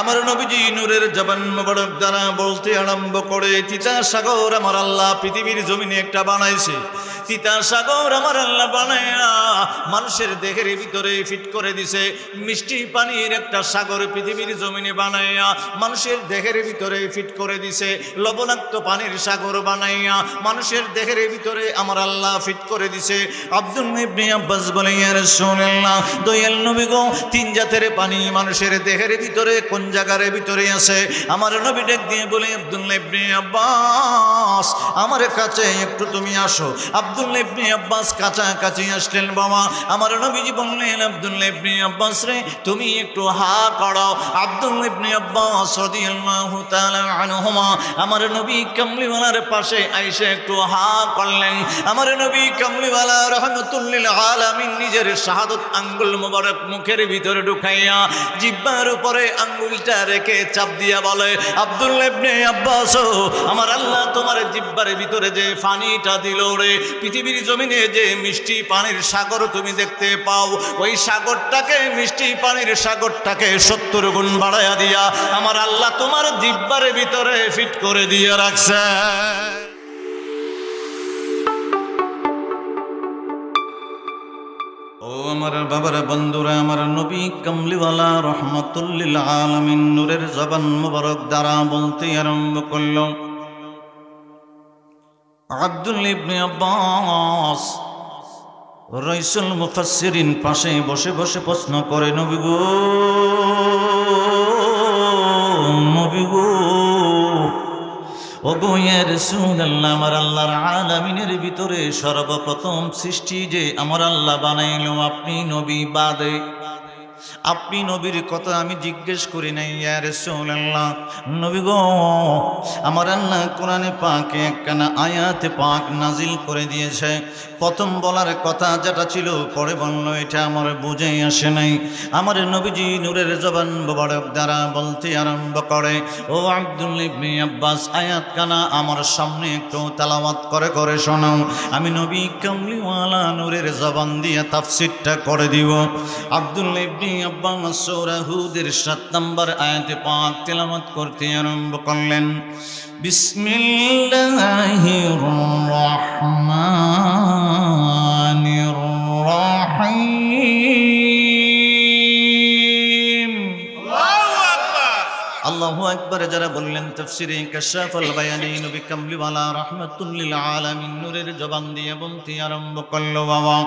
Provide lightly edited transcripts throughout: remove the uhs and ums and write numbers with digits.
আমার নবীজি নূরের জবান মোবারক দ্বারা বলতে আরম্ভ করে, তিতাস সাগর আমার আল্লাহ পৃথিবীর জমিনে একটা বানাইছে। তিতাস সাগর আমার আল্লাহ বানায়া মানুষের দেহের ভিতরে ফিট করে দিছে। মিষ্টি পানির একটা সাগর পৃথিবীর জমিনে বানাইয়া মানুষের দেহের ভিতরে ফিট করে দিছে। লবণাক্ত পানির সাগর বানাইয়া মানুষের দেহের ভিতরে আমার আল্লাহ ফিট করে দিছে। আব্দুল্লাহ ইবনে আব্বাস বলে, ইয়া রাসূলুল্লাহ, দয়াল নবী গো, তিন জাতের পানি মানুষের দেহের ভিতরে কোন জায়গার ভিতরে আছে? আমার নবী ডাক দিয়ে বলে, আব্দুল্লাহ ইবনে আব্বাস, আমার কাছে একটু তুমি আসো। আব্দুল্লাহ ইবনে আব্বাস কাছাকাছি আসলেন। বাবা, আমার নবীজি বললেন, আব্দুল্লাহ ইবনে আব্বাস রে, তুমি একটু হা করো। আব্দুল্লাহ ইবনে আব্বাস রাদিয়াল্লাহু তাআলা আনহুমা আমার নবী কামলিওয়ালার পাশে আইসা একটু হা করলেন। আমার নবী কামলিওয়ালা রাহমাতুল লিল আলামিন নিজের শাহাদত আঙ্গুল মোবারক মুখের ভিতরে ঢুকাইয়া জিহ্বার উপরে আঙ্গুলটা রেখে চাপ দিয়া বলে, আব্দুল্লাহ ইবনে আব্বাস, আমার আল্লাহ তোমার জিহ্বার ভিতরে যে পানিটা দিল রে, পৃথিবীর জমিনে যে মিষ্টি পানির সাগর তুমি দেখতে পাও, ওই সাগরটাকে, মিষ্টি পানির সাগরটাকে 70 গুণ বাড়াইয়া দিয়া আমার আল্লাহ তোমার জিহ্বার ভিতরে ফিট করে দিয়ে রাখছে। ও আমার বাবার বন্ধুরা, আমার নবী কামলিওয়ালা রহমাতুল লিল আলামিন নূরের জবান মুবারক দ্বারা বলতে আরম্ভ করল, আব্দুল্লাহ ইবনে আব্বাস রাইসুল মুফাসসিরিন পাশে বসে বসে প্রশ্ন করে, নবী গো, নবী গো, ওগো ইয়া রাসূলুল্লাহ, আমার আল্লাহর আলামিনের ভিতরে সর্বপ্রথম সৃষ্টি যে আমার আল্লাহ বানাইলো আপনি নবী বাদে, আপনি নবীর কথা আমি জিজ্ঞেস করি নাই। ইয়া রাসূলুল্লাহ, নবী গো, আমার আল্লাহ কোরআনে পাকে একখানা আয়াতে পাক নাজিল করে দিয়েছে। প্রথম বলার কথা যেটা ছিল পরে বলল, এটা আমার বুঝে আসে নাই। আমার নবীজি নূরের জবান মোবারক দ্বারা বলতে আরম্ভ করে, ও আব্দুল্লাহ ইবনে আব্বাস, আয়াতখানা আমার সামনে একটু তেলাওয়াত করে করে শোনাও, আমি নবী কামলিওয়ালা নূরের জবান দিয়ে তাফসীরটা করে দিব। আব্দুল্লাহ ইবনে আব্বাস সূরা হুদের 7 নম্বর আয়াতে পাক তেলাওয়াত করতে আরম্ভ করলেন, বিসমিল্লাহির রহমানির রহিম। আল্লাহু আকবার। যারা বললেন তাফসীরে কাশফুল বায়ানি, নবী কামলিওয়ালা রাহমাতুল লিল আলামিন নূরের জবান দিয়ে বলতে আরম্ভ করলো, বাবা,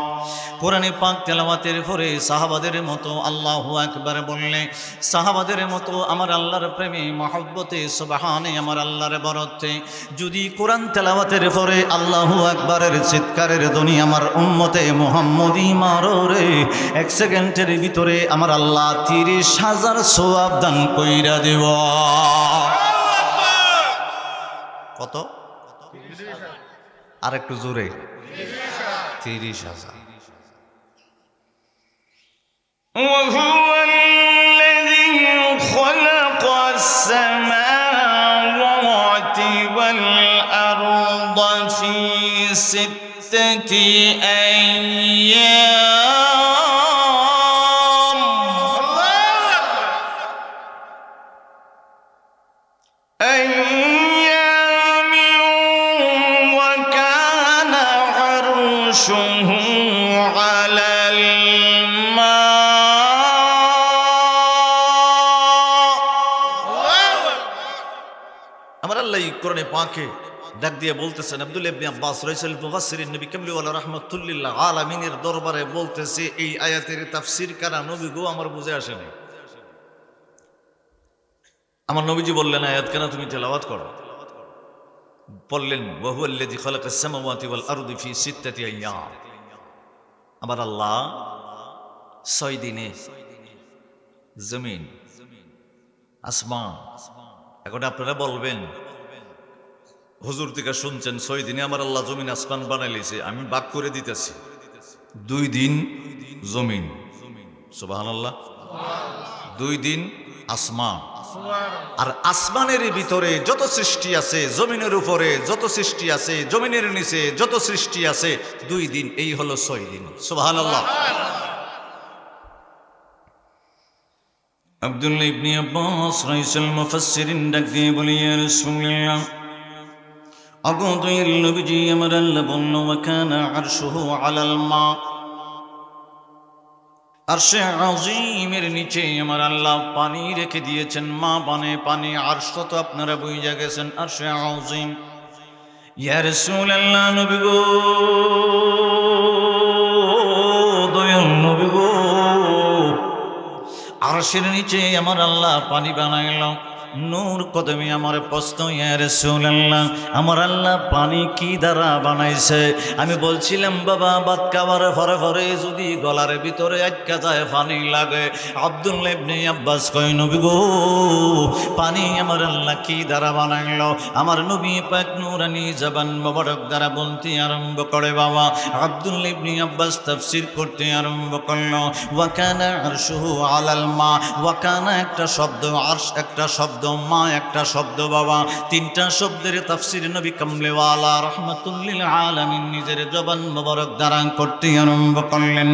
কোরআনে পাক তেলাওয়াতের পরে সাহাবাদের মতো আল্লাহু আকবার বললে, সাহাবাদের মতো আমার আল্লাহর প্রেমে মহব্বতে সুবহানে আমার আল্লাহর বরতে যদি কোরআন তেলাওয়াতের পরে আল্লাহু আকবারের চিৎকারের ধ্বনি আমার উম্মতে মুহাম্মদী মারো রে, 1 সেকেন্ডের ভিতরে আমার আল্লাহ 30,000 সওয়াব দান কইরা দেব। কত? আর একটু জোরে, 30,000। وهو الذي خلق السماوات والأرض في 6 أيام وكان عرشه على কোরআনে পাকে ডাক দিয়ে বলতেছেন, আব্দুল্লাহ ইবনে আব্বাস রাইসুল মুফাসসিরিন নবী কামলিওয়ালা রাহমাতুল লিল আলামিনের দরবারে বলতেছে, এই আয়াতের তাফসীর কারা নবী গো, আমার বুঝে আসে না। আমার নবীজি বললেন, আয়াত কেন তুমি তেলাওয়াত করো। বললেন, ওয়া হুয়াল্লাযী খালাকাস সামাওয়াতি ওয়াল আরদি ফি 6 আইয়াম, আমার আল্লাহ 6 দিনে জমিন আসমান। এখন আপনারা বলবেন, হুজুর থেকে শুনছেন 6 দিনে আমার আল্লাহ জমিন আসমান বানাইছে, আমি ভাগ করে দিতেছি 2 দিন জমিন, সুবহানাল্লাহ, 2 দিন আসমান। আর আসমানের ভিতরে যত সৃষ্টি আছে, জমিনের উপরে যত সৃষ্টি আছে, জমিনের নিচে যত সৃষ্টি আছে, 2 দিন, এই হলো 6 দিন, সুবহানাল্লাহ। আব্দুল্লাহ ইবনে আব্বাস রাইসুল মুফাসসিরিন ডাক দিয়ে বলে, ইয়া রাসূলুল্লাহ, আগো দয়াল নবীজি, আমার আল্লাহ বলল, ওয়া কানা আরশুহু আলাল মা, আরশে আজিমের নিচে আমার আল্লাহ পানি রেখে দিয়েছেন, মা বানে পানি, আরশ তো আপনারা বুঝে গেছেন, আরশে আজিম। ইয়া রাসূলুল্লাহ, নবী গো, দয়াল নবী গো, আরশের নিচে আমার আল্লাহ পানি বানাইল। নূর কদমে আমার প্রশ্ন, ইয়া রাসূলুল্লাহ, আমার আল্লাহ পানি কি দ্বারা বানাইছে? আমি বলছিলাম, বাবা, ভাত খাওয়ার পরে পরে যদি গলার ভিতরে আটকা যায় পানি লাগে। আব্দুল্লাহ ইবনে আব্বাস কয়, নবী গো, পানি আমার আল্লাহ কি দ্বারা বানাইল? আমার নবী পাক নূরানি জবান মোবারক দ্বারা বলতে আরম্ভ করে। বাবা আব্দুল্লাহ ইবনে আব্বাস তাফসীর করতে আরম্ভ করল, ওয়া কানা আরশুহু আলাল মা। ওয়া কানা একটা শব্দ, আরশ একটা শব্দ, মা একটা শব্দ। বাবা, তিনটা শব্দের তাফসীর নবী কামলেওয়ালা রাহমাতুল্লিল আলামিন নিজের জবান মোবারক দ্বারা করতে আরম্ভ করলেন।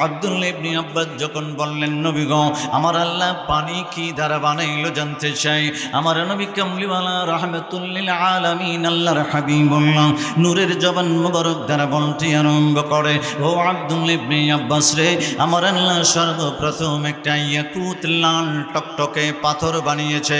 আব্দুল্লাহ ইবনে আব্বাস যখন বললেন, নবী গো, আমার আল্লাহ পানি কি দ্বারা বানাইল জানতে চাই। আমার নবী কামলিওয়ালা রাহমাতুল্লিল আলামিন আল্লাহর হাবিবুল্লাহ নূরের জবান মোবারক দ্বারা বলতে আরম্ভ করে, ও আব্দুল্লাহ ইবনে আব্বাস রে, আমার আল্লাহ সর্বপ্রথম একটা ইয়াকুত লাল টকটকে পাথর বানিয়েছে।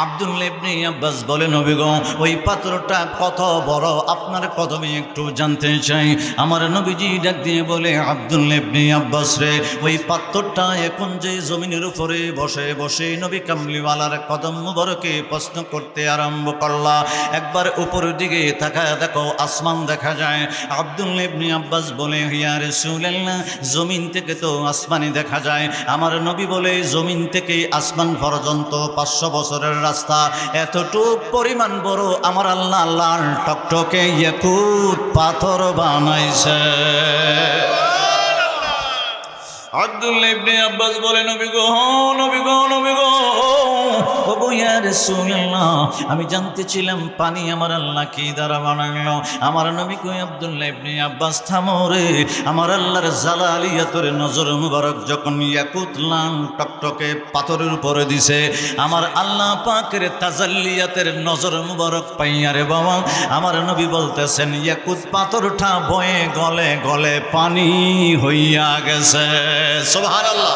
আব্দুল্লাহ ইবনে আব্বাস বলে, নবী গো, ওই পাথরটা কত বড় আপনার কদমে একটু জানতে চাই। আমার নবীজি ডাক দিয়ে বলে, আব্দুল্লাহ ইবনে আব্বাস রে, ওই পাথরটা এখন যে জমিনের উপরে বসে বসে নবী কামলিওয়ালার কদম মুবারকে প্রশ্ন করতে আরম্ভ করলা। একবার উপরের দিকে তাকায় দেখো, আসমান দেখা যায়। আব্দুল্লাহ ইবনে আব্বাস বলে, ইয়া রাসূলুল্লাহ, জমিন থেকে তো আসমানই দেখা যায়। আমার নবী বলে, জমিন থেকে আসমান পর্যন্ত 500 বছরের রাস্তা। এতটুক পরিমাণ বড় আমার আল্লাহ লাল টকটকে ইয়াকুত পাথর বানাইছে। আব্দুল্লাহ ইবনে আব্বাস বলে, নবী গো, নবী গো, নবী গো, ওগো ইয়া রাসূলুল্লাহ, আমি জানতে ছিলাম পানি আমার আল্লাহ কি দ্বারা বানাইল। আমার নবী কই, আব্দুল্লাহ ইবনে আব্বাস থামো রে, আমার আল্লাহর জালালিয়াতের নজর মুবারক যখন ইয়াকুত লাল টকটকে পাথরের উপরে দিছে, আমার আল্লাহ পাকের তাজাল্লিয়াতের নজর মুবারক পাইয়া রে বাবা, আমার নবী বলতেছেন, ইয়াকুত পাথরটা বয়ে গলে গলে পানি হইয়া গেছে। সুবহানাল্লাহ।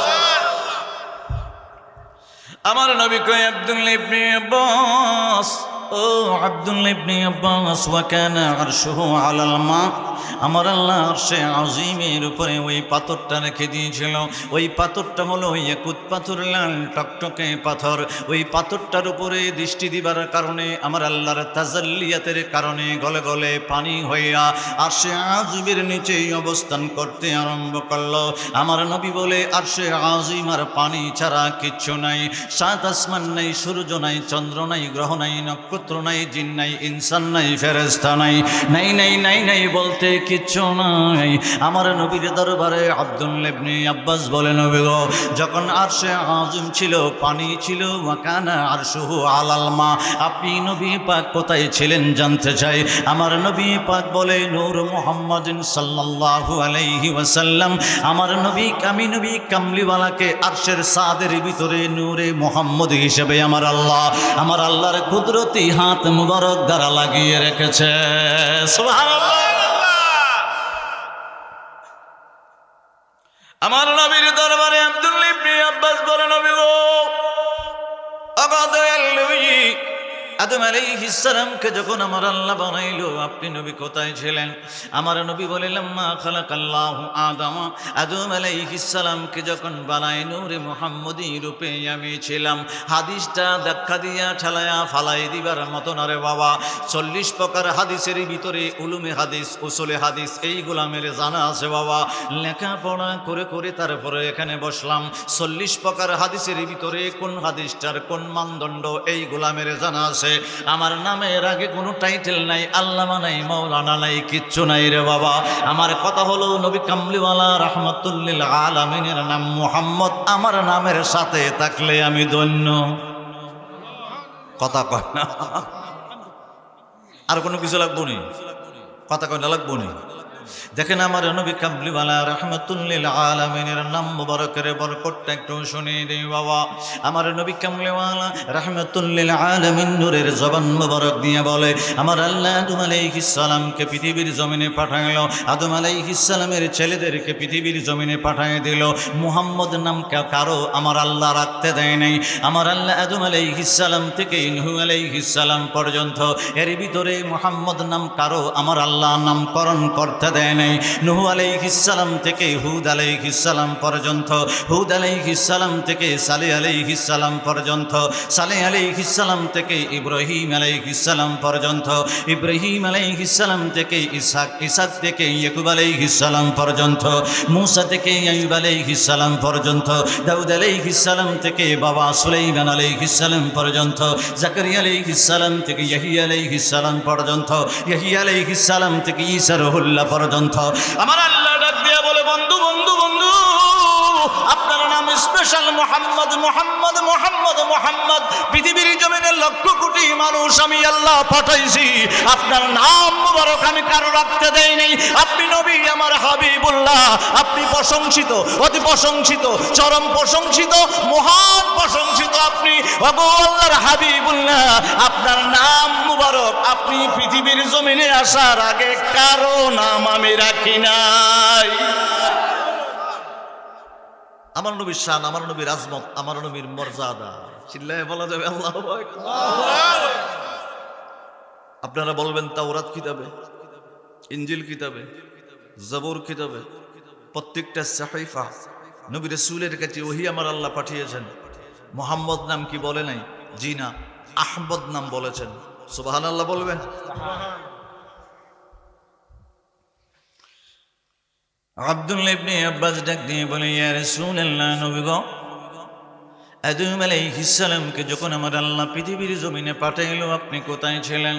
আমার নবী কয়, আব্দুল্লাহ ইবনে আব্বাস, ও আব্দুল্লাহ ইবনে আব্বাস, ওয়া কানা আরশুহু আলাল মা, আমার আল্লাহ আরশে আজিমের উপরে ওই পাথরটা রেখে দিয়েছিল। ওই পাথরটা হলো ইয়াকুত পাথর, লাল টকটকে পাথর। ওই পাথরটার উপরে দৃষ্টি দিবার কারণে আমার আল্লাহর তাজাল্লিয়াতের কারণে গলে গলে পানি হইয়া আরশে আজিমের নিচেই অবস্থান করতে আরম্ভ করলো। আমার নবী বলে, আরশে আজিম আর পানি ছাড়া কিচ্ছু নাই। সাত আসমান নাই, সূর্য নাই, চন্দ্র নাই, গ্রহ নাই, নক্ষত্র নাই, জিন নাই, ইনসান নাই, ফেরেশতা নাই, নাই নাই নাই নাই বলতে কিচ্ছু নাই। আমার নবীর দরবারে আব্দুল্লাহ ইবনে আব্বাস বলে, নবী গো, যখন আরশে আজিম ছিল, পানি ছিল, ওয়া কানা আরশুহু আলাল মা, আপনি নবী পাক কোথায় ছিলেন জানতে চাই। আমার নবী পাক বলে, নূর মুহাম্মাদিন সাল্লাল্লাহু আলাইহি ওয়াসাল্লাম, আমার নবী, আমি নবী কামলিওয়ালাকে আরশের সাদের ভিতরে নূরে মুহাম্মদ হিসেবে আমার আল্লাহর কুদরতি হাত মুবারক দ্বারা লাগিয়ে রেখেছে। সুবহানাল্লাহ। আমার নবীর দরবারে আব্দুল্লাহ ইবনে আব্বাস বলে, নবী গো, দয়াল নবী, আদম আলাইহিস সালামকে যখন আমার আল্লাহ বানাইলো, আপনি নবী কোথায় ছিলেন? আমার নবী বলে, লাম্মা খালাকাল্লাহু আদম, আদম আলাইহিস সালামকে যখন বানাই নূরে মুহাম্মদী রূপে আমি ছিলাম। হাদিসটা ধাক্কা দিয়া ঠেলায়া ফালাই দিবার মতো না রে বাবা। 40 প্রকার হাদিসের ভিতরে উলুমে হাদিস, উসুলে হাদিস, এইগুলা মেরে জানা আছে বাবা। লেখাপড়া করে করে তারপরে এখানে বসলাম। 40 প্রকার হাদিসের ভিতরে কোন হাদিসটার কোন মানদণ্ড, এইগুলা মেরে জানা আছে। আমার নামের আগে কোনো টাইটেল নাই, আল্লামা নাই, মাওলানা নাই, কিচ্ছু নাই রে বাবা। আমার কথা হলো, নবী কামলিওয়ালা রাহমাতুল্লিল আলামিনের নাম মুহাম্মদ আমার নামের সাথে থাকলে আমি ধন্য। কথা কয় না, আর কোনো কিছু লাগবো নি, কথা কয় না, লাগবো নি। দেখেন আমার নবী কামলিওয়ালা রাহমাতুল লিল আলামিনের নাম মুবারকের বরকতটা একটু শুনিয়ে দিই বাবা। আমার নবী কামলিওয়ালা রাহমাতুল লিল আলামিন নূরের জবান মুবারক দিয়ে বলে, আমার আল্লাহ আদম আলাইহিস সালামকে পৃথিবীর জমিনে পাঠাইলো, আদম আলাইহিস সালামের ছেলেদেরকে পৃথিবীর জমিনে পাঠিয়ে দিল। মুহাম্মদ নাম কারো আমার আল্লাহ রাখতে দেয় নাই। আমার আল্লাহ আদম আলাইহিস সালাম থেকে নূহ আলাইহিস সালাম পর্যন্ত এর ভিতরে মুহাম্মদ নাম কারো আমার আল্লাহ নামকরণ করতে দেয় নাই। নূহ আলাইহিস সালাম থেকে হুদ আলাইহিস সালাম পর্যন্ত, হুদ আলাইহিস সালাম থেকে সালেহ আলাইহিস সালাম পর্যন্ত, সালেহ আলাইহিস সালাম থেকে ইব্রাহিম আলাইহিস সালাম পর্যন্ত, ইব্রাহিম আলাইহিস সালাম থেকে ইসহাক, ইসহাক থেকে ইয়াকুব আলাইহিস সালাম পর্যন্ত, মূসা থেকে আইয়ুব আলাইহিস সালাম পর্যন্ত, দাউদ আলাইহিস সালাম থেকে বাবা সুলাইমান আলাইহিস সালাম পর্যন্ত, জাকারিয়া আলাইহিস সালাম থেকে ইয়াহিয়া আলাইহিস সালাম পর্যন্ত, ইয়াহিয়া আলাইহিস সালাম থেকে ঈসা রুহুল্লাহ পর্যন্ত। আমার আল্লাহ ডাক দিয়া বলে, বন্ধু বন্ধু বন্ধু, আপনার নাম স্পেশাল মুহাম্মদ, মুহাম্মদ মুহাম্মদ মুহাম্মদ। পৃথিবীর জমিনে লক্ষ কোটি মানুষ আমি আল্লাহ পাঠাইছি, আপনার নাম মুবারক আমি কারো রাখতে দেই নাই। আপনি নবী আমার হাবিবুল্লাহ, আপনি প্রশংসিত, অতি প্রশংসিত, চরম প্রশংসিত, মহান প্রশংসিত আপনি ওগো আল্লাহর হাবিবুল্লাহ। আপনার নাম মুবারক আপনি পৃথিবীর জমিনে আসার আগে কারো নাম আমি রাখি নাই। আমার নবীর শান, আমার নবীর আজমত, আমার নবীর মর্যাদা চিল্লায় বলা যাবে আল্লাহু আকবার। আপনারা বলবেন তাওরাত কিতাবে, ইনজিল কিতাবে, জবুর কিতাবে, প্রত্যেকটা সাহিফা নবী রাসূলের কাছে ওহী আমার আল্লাহ পাঠিয়েছেন। মুহাম্মদ নাম কি বলে নাই? জি না, আহমদ নাম বলেছেন। সুবহানাল্লাহ বলবেন। আব্দুল্লাহ ইবনে আব্বাস ডাক দিয়ে বলে, ইয়া রাসূলুল্লাহ, নবী গো, আদম আলাইহিস সালামকে যখন আমার আল্লাহ পৃথিবীর জমিনে পাঠাইলো আপনি কোথায় ছিলেন?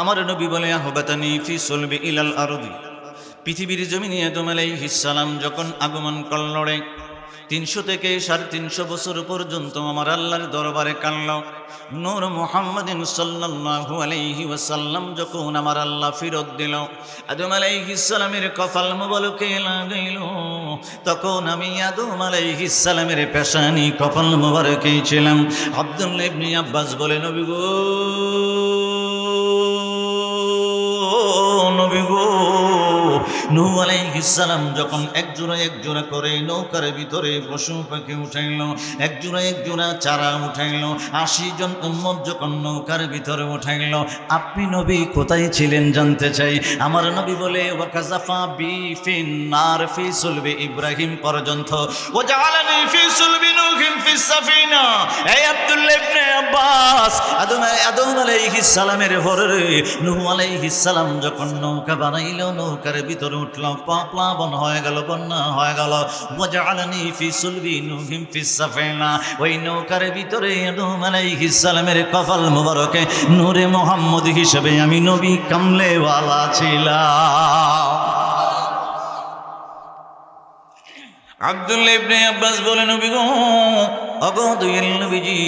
আমার নবী বলে, আহবাতানি ফি সুলবি ইলাল আরদি। পৃথিবীর জমিনে আদম আলাইহিস সালাম যখন আগমন করল রে, 300 থেকে 350 বছর পর্যন্ত আমার আল্লাহর দরবারে কানল। নূর মুহাম্মাদিন সাল্লাল্লাহু আলাইহি ওয়াসাল্লাম যখন আমার আল্লাহ ফিরত দিল, আদম আলাইহিস সালামের কপাল মোবারকে লাগাইল, তখন আমি আদম আলাইহিস সালামের পেশানি কপাল মোবারকে ছিলাম। আব্দুল্লাহ ইবনে আব্বাস বলে, নবী গো, নবী গো, নূহ আলাইহিস সালাম যখন এক জোড়া করে নৌকার ভিতরে পশু পাখি উঠাইল, এক জোড়া চারা উঠাইল, 80 জন উম্মত যখন নৌকার ভিতরে উঠাইল, আপনি নবী কোথায় ছিলেন জানতে চাই। আমার নবী বলে, ওয়াকাযাফা বি ফিন নার ফি সুলবি ইব্রাহিম পর্যন্ত, ওয়াজআলানি ফি সুলবি নূহিন ফিস সাফিনা। এই আব্দুল্লাহ ইবনে আব্বাস, আদম আলাইহিস সালামের পরে নূহ আলাইহিস সালাম যখন নৌকা বানাইল, নৌকার ভিতরে উঠল, প্লাবন হয়ে গেল, বন্যা হয়ে গেল। ওয়াজআলানি ফি সুলবি নূহিন ফিস সাফিনা। ওই নৌকার ভিতরে আদম আলাইহিস সালামের কপাল মোবারকে নূরে মুহাম্মদ হিসেবে আমি নবী কামলেওয়ালা ছিলাম। আব্দুল্লাহ ইবনে আব্বাস বলে, নবী গো, অগদুল নবীজি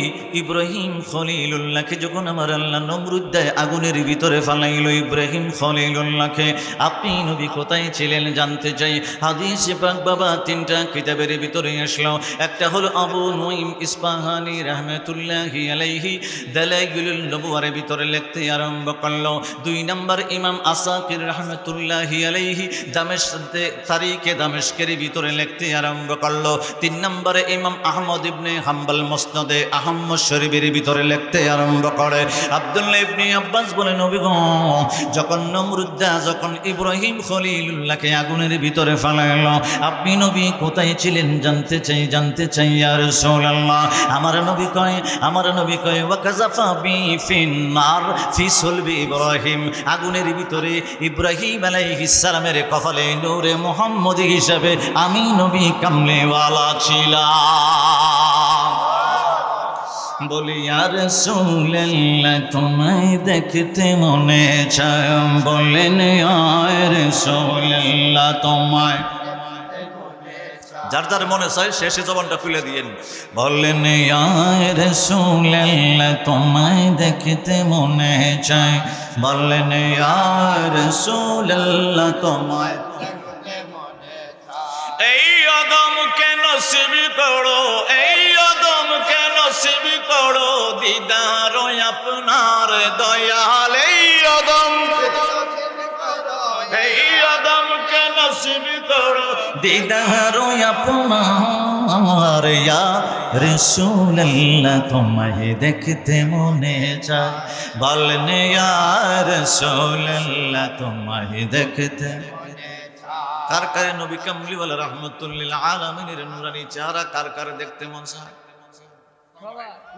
ইব্রাহিম খলিলুল্লাহকে যখন আমার আল্লাহ নমরুদ দেয় আগুনের ভিতরে ফালাইল, ইব্রাহিম খলিলুল্লাহকে আপনি নবী কোথায় ছিলেন জানতে চাই। হাদিসে পাক বাবা 3টা কিতাবের ভিতরে আসলো। একটা হলো আবু নুঈম ইসফাহানি রাহমাতুল্লাহি আলাইহি দালাইলুন নবুয়ার ভিতরে লিখতে আরম্ভ করলো। 2 নম্বর ইমাম আসাকির রাহমাতুল্লাহি আলাইহি দামেশকে তারিখে দামেশকের ভিতরে লিখতে আরম্ভ করলো। 3 নম্বরে ইমাম আহমদ ইবনে হাম্বল মুসনাদে আহমদ শরীফের ভিতরে লিখতে আরম্ভ করে। আব্দুল্লাহ ইবনে আব্বাস বলেন, নবী গো, যখন নমরুদ যখন ইব্রাহিম খলিলুল্লাহকে আগুনের ভিতরে ফেলাইল, আপনি নবী কোথায় ছিলেন জানতে চাই ইয়া রাসূলুল্লাহ। আমার নবী কয় ওয়াকাযাফা বি ফিন নার ফি সুলবি ইব্রাহিম। আগুনের ভিতরে ইব্রাহিম আলাইহিস সালামের কপালে নূরে মুহাম্মদ হিসাবে আমি নবী কামলেওয়ালা ছিলাম। বলি ইয়া রাসূলুল্লাহ, তোমায় দেখতে মনে চায়। বলেন ইয়া রাসূলুল্লাহ, তোমায় যার যার মনে চায় শেষে জবানটা খুলে দিয়েন। বললেন ইয়া রাসূলুল্লাহ তোমায় দেখতে মনে চায়, বললেন ইয়া রাসূলুল্লাহ তোমায় দেখতে মনে চায়। এই আদমকে নসিব করো, এই আদমকে নসিব করো দিদার আপনার দয়াল। এই আদমকে নসিব করো, এই আদমকে নসিব করো দিদার আপনার ইয়া রাসূলুল্লাহ তোমায় দেখতে মনে চায়, বললেন ইয়া রাসূলুল্লাহ তোমায় দেখতে মনে চায়। কার কার নবী কামলিওয়ালা রাহমাতুল্লিল আলামিনের নূরানি চেহারা কার কার দেখতে মন চায়?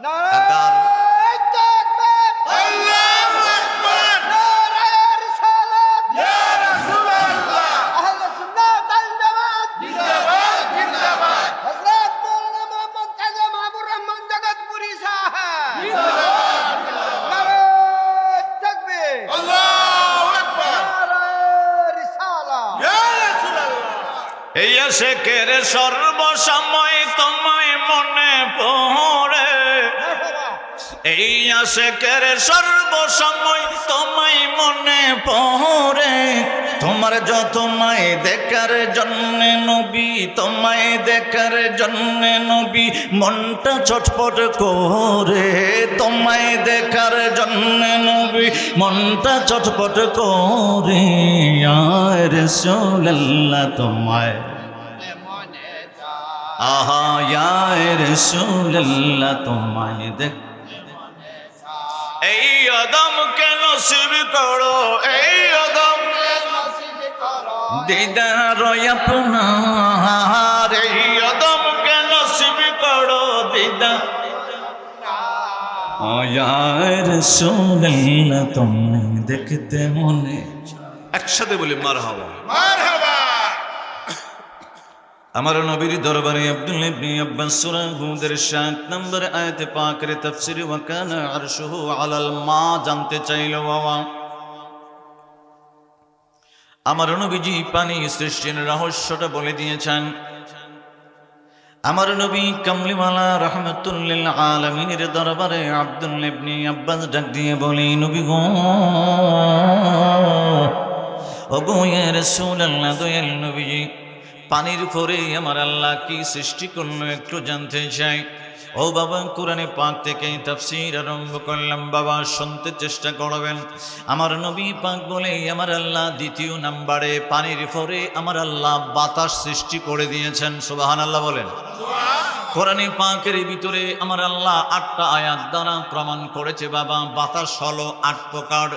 নারায়ে তাকবীর, আল্লাহু আকবার, নারায়ে রিসালাত, ইয়া রাসূলুল্লাহ, আহলে সুন্নাত ওয়াল জামাত, জিন্দাবাদ জিন্দাবাদ, হযরত মাওলানা মুহাম্মদ কাজী মাহবুব রহমান জগতপুরি সাহেব, জিন্দাবাদ নারায়ে তাকবীর, আল্লাহু আকবার, নারায়ে রিসালাত, ইয়া রাসূলুল্লাহ। এই আশেকের সর্বসময় তোমায় মনে পড়ে, এই আশেকের সর্বসময় তোমায় মনে পড়ে, তোমার যত মায় দেখার জন্যে নবী, তোমায় দেখার জন্যে নবী মনটা ছটফট করে, তোমায় দেখার জন্যে নবী মনটা ছটফট করে, ইয়া রাসূলুল্লাহ তোমায় আহা ইয়া রাসূলুল্লাহ তোমায় দেখ। এই আদমকে নসিব করো, এই আদমকে নসিব করো দিদার আপনার, এই আদমকে নসিব করো দিদার ইয়া রাসূলুল্লাহ তোমায় দেখতে মনে। একসাথে বলি মারহাবা। মারহাবা। আমার নবীর দরবারে আব্দুল্লাহ ইবনে আব্বাস সূরা হুদের 7 নম্বর আয়াতে পাকের তাফসীর ওয়া কানা আরশুহু আলাল মা জানতে চাইল বাবা। আমার নবীজি পানি সৃষ্টির রহস্যটা বলে দিয়েছেন। আমার নবী কামলিওয়ালা রাহমাতুল্লিল আলামিনের দরবারে আব্দুল্লাহ ইবনে আব্বাস ডাক দিয়ে বলি, নবী গো, ওগো ইয়া রাসূলুল্লাহ দয়াল নবীজি, পানির পরে আমার আল্লাহ কি সৃষ্টি করলো একটু জানতে চাই। ও বাবা, কোরআনে পাক থেকে তাফসীর আরম্ভ করলাম, বাবা শুনতে চেষ্টা করবেন। আমার নবী পাক বলে আমার আল্লাহ দ্বিতীয় নাম্বারে পানির পরে আমার আল্লাহ বাতাস সৃষ্টি করে দিয়েছেন। সুবহানাল্লাহ বলেন। কোরআনে পাকের ভিতরে আমার আল্লাহ 8টা আয়াত দ্বারা প্রমাণ করেছে বাবা বাতাস হলো 8 প্রকার।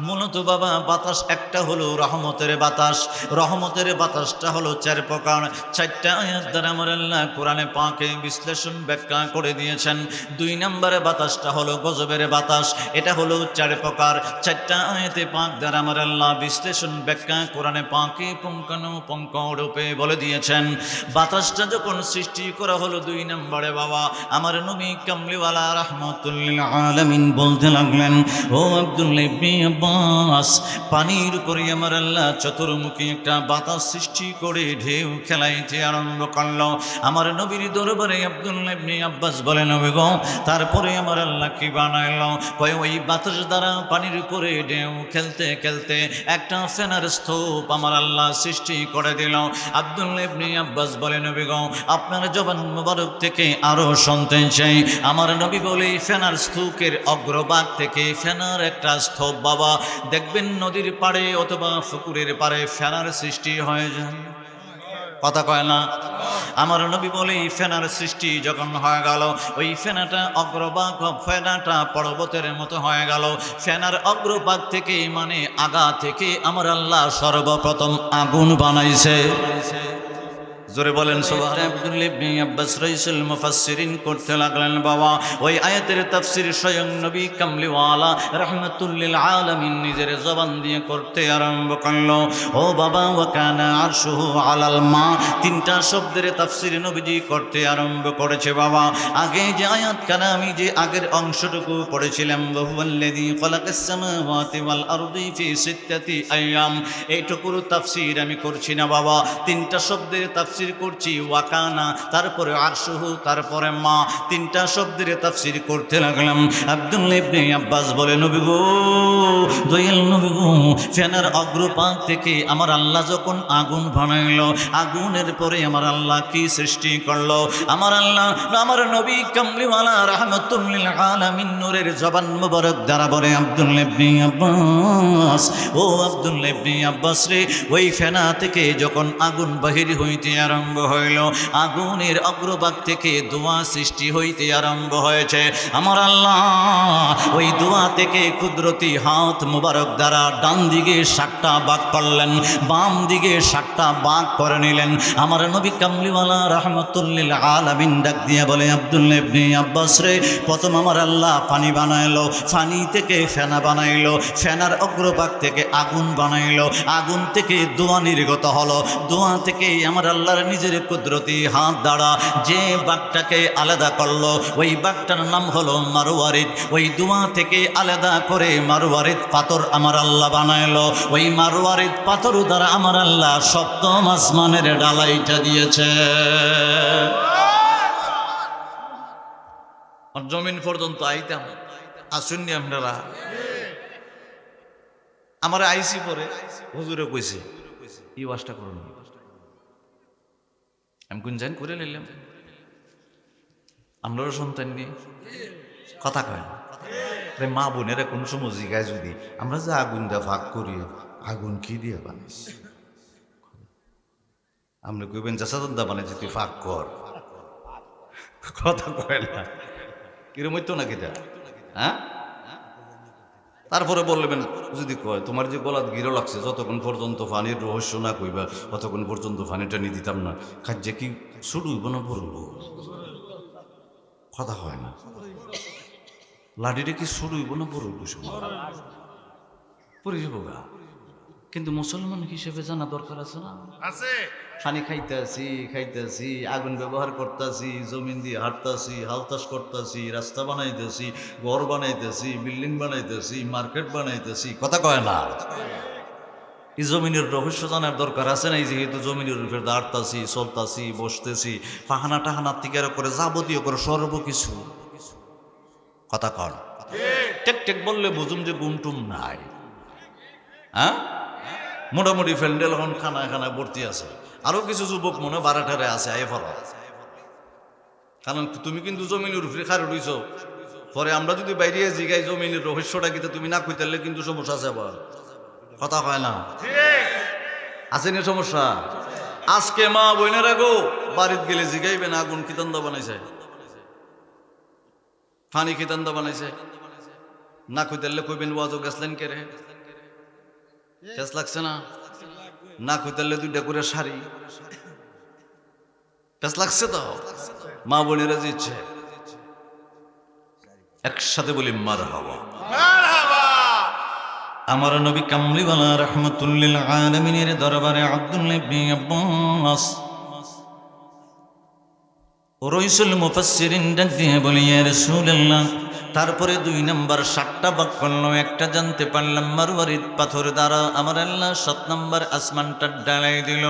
মূলত বাবা বাতাস একটা হলো রহমতের বাতাস, রহমতের বাতাসটা হলো 4 প্রকার। 4টা আয়াত দ্বারা আমার আল্লাহ কোরআনে পাকে বিশ্লেষণ ব্যাখ্যা করে দিয়েছেন। 2 নম্বরে বাতাসটা হলো গজবের বাতাস, এটা হলো 4 প্রকার। 4টা আয়াতে পাক দ্বারা আমার আল্লাহ বিশ্লেষণ ব্যাখ্যা কোরআনে পাকে পুঙ্খানুপুঙ্খ রূপে বলে দিয়েছেন। বাতাসটা যখন সৃষ্টি করা হলো 2 নম্বরে বাবা, আমার নবী কামলিওয়ালা রাহমাতুল্লিল আলামিন বলতে লাগলেন, ও আব্দুল্লাহ ইবনে আব্বাস, পানির উপরে আমার আল্লাহ চতুর্মুখী একটা বাতাস সৃষ্টি করে ঢেউ খেলাইতে আরম্ভ করলো। আমার নবীর দরবারে আব্দুল্লাহ ইবনে আব্বাস বলেন, নবী গো, তারপরে আমার আল্লাহ কি বানাইলো? কয় ওই বাতাস দ্বারা পানির উপরে ঢেউ খেলতে খেলতে একটা ফেনার স্তূপ আমার আল্লাহ সৃষ্টি করে দিল। আব্দুল্লাহ ইবনে আব্বাস বলেন, নবী গো, আপনার জবান মুবারক থেকে আরো শুনতে চাই। আমার নবী বলে ফেনার স্তূপের অগ্রভাগ থেকে ফেনার একটা স্তূপ বাবা দেখবেন নদীর পাড়ে অথবা পুকুরের পাড়ে ফেনার সৃষ্টি হয়ে যায়। কথা কয় না? আমার নবী বলে ফেনার সৃষ্টি যখন হয়ে গেল, ওই ফেনাটা অগ্রভাগ ফেনাটা পর্বতের মতো হয়ে গেল। ফেনার অগ্রভাগ থেকে মানে আগা থেকে আমার আল্লাহ সর্বপ্রথম আগুন বানাইছে। জোরে বলেন সুবহান। আব্দুল্লাহ ইবনে আব্বাস রাইসুল মুফাসসিরিন করতে লাগলেন বাবা, ওই আয়াতের তাফসীর স্বয়ং নবী কামলিওয়ালা রাহমাতুল্লিল আলামিন নিজের জবান দিয়ে করতে আরম্ভ করলো। ও বাবা, ওয়া কানা আরশুহু আলাল মা, 3টা শব্দের তাফসীর নবীজি করতে আরম্ভ করেছে বাবা। আগে যে আয়াত কানা আমি যে আগের অংশটুকু পড়েছিলাম, ওয়াহুয়াল্লাযী খালাকাস সামাওয়াতি ওয়াল আরদি ফি সিত্তাতি আইয়াম, এইটুকুর তাফসীর আমি করছি না বাবা। 3টা শব্দের তাফসীর তাফসির করছি ওয়াকানা, তারপরে আরশুহু, তারপরে মা, তিনটা শব্দের তাফসির করতে লাগলাম। আব্দুল্লাহ ইবনে আব্বাস বলে, নবী গো, দয়াল নবী গো, ফেনার অগ্রপাক থেকে আমার আল্লাহ যখন আগুন বানাইলো, আগুনের পরে আমার আল্লাহ কি সৃষ্টি করলো? আমার আল্লাহ আমার নবী কামলিওয়ালা রাহমাতুল লিল আলামিন নূরের জবান মুবারক দ্বারা বলে, আব্দুল্লাহ ইবনে আব্বাস, ও আব্দুল্লাহ ইবনে আব্বাস রে, ওই ফেনা থেকে যখন আগুন বাহির হইতে আরম্ভ হইল, আগুনের অগ্রভাগ থেকে ধোঁয়া সৃষ্টি হইতে আরম্ভ হয়েছে। আমার আল্লাহ ওই ধোঁয়া থেকে কুদরতি হাত মুবারক দ্বারা ডান দিকে 7টা ভাগ করলেন, বাম দিকে 7টা ভাগ করে নিলেন। আমার নবী কামলিওয়ালা রাহমাতুল লিল আলামিন ডাক দিয়ে বলে, আব্দুল্লাহ ইবনে আব্বাস রে, প্রথম আমার আল্লাহ পানি বানাইলো, পানি থেকে ফেনা বানাইলো, ফেনার অগ্রভাগ থেকে আগুন বানাইলো, আগুন থেকে ধোঁয়া নির্গত হলো, ধোঁয়া থেকে আমার আল্লাহর নিজের কুদরতি হাত দ্বারা যে বাঘটাকে আলাদা করলো, ওই বাঘটার নাম হলো মারওয়ারিদ। ওই ধোঁয়া থেকে আলাদা করে মারওয়ারিদ পাথর আমার আল্লাহ বানাইলো। ওই মারওয়ারিদ পাথর দ্বারা আমার আল্লাহ সপ্তম আসমানের ডালাইটা দিয়েছে। জমিন পর্যন্ত আইতাম, আসুননি আপনারা? আমার আইসি পরে হুজুরে কইছে, এই ওয়াজটা করুন। আমি কোন জান করে নিলাম, আমরাও সন্তান নিয়ে কথা কয় না। মা বোনেরা কোন সময় জিগায় যদি আমরা যে আগুন দিয়ে ভাগ করি, আগুন কি দিয়ে বানাইছি? আপনি কইবেন জাসাদা বানাইছি, তুই ভাগ কর। কথা কয় না, কিরম হইতো নাকি তা? হ্যাঁ, তারপরে বললেন যদি কয় তোমার যে গলাত গিরো লাগছে, যতক্ষণ পর্যন্ত পানির রহস্য না কইবা ততক্ষণ পর্যন্ত পানিটা নিয়ে দিতাম না। খাদ্যে কি শুরু হইব না পড়ব? কথা হয় না। লাঠিটা কি শুরু হইব না পড়ব? পড়ে যাবো গা। কিন্তু মুসলমান হিসেবে জানা দরকার আছে না? আছে। পানি খাইতেছি, আগুন ব্যবহার করতেছি, জমিন দিয়ে হাঁটতেছি, হালতাস করতেছি, রাস্তা বানাইতেছি, ঘর বানাইতেছি, বিল্ডিং বানাইতেছি, মার্কেট বানাইতেছি। কথা কয় না? এই জমিনের রহস্য জানার দরকার আছে না? যেহেতু জমিনের উপরে দাঁড়তাছি, চলতাছি, বসতেছি, পাহানা টাহানা থেকে করে যাবতীয় করে সর্বকিছু। কথা কন টেক টেক বললে বুঝুম যে গুমটুম নাই। হ্যাঁ, মোটামুটি ফ্যান্ডেল এখন খানায় খানায় ভর্তি আছে। আরো কিছু যুবক মনে বারাটারে আছে, আই ফল। কারণ তুমি কিন্তু জমিনের উপরে খারে রইছ, পরে আমরা যদি বাইরে জিগাই জমিনের রহস্যটা কিন্তু তুমি না কইতালে কিন্তু সমস্যা আছে। আবার কথা হয় না, আছে না সমস্যা? আজকে মা বোনেরা গো, বাড়িতে গেলে জিগাইবেন আগুন কিতান্দা বানাইছে, ফানি কিতান্দা বানাইছে, না কইতালে কইবেন ওয়াজও গেছলেন কে রে, কেস লাগছে না? না কইতালে 2টা করে শাড়ি, কেস লাগছে তো? মা বোনেরা জিতছে, একসাথে বলি মারহাবা। আমার নবী কামলিওয়ালা রাহমাতুল লিল আলামিনের দরবারে আব্দুল্লাহ ইবনে আব্বাস রাইসুল মুফাসসিরিন ডাক দিয়ে বলি, ইয়া রাসূলুল্লাহ, তারপরে 2 নাম্বার 7টা ভাগ করলো। একটা জানতে পারলাম মারওয়ারিদ পাথর দ্বারা আমার আল্লাহ 7 নাম্বার আসমানটা ঢালাই দিল।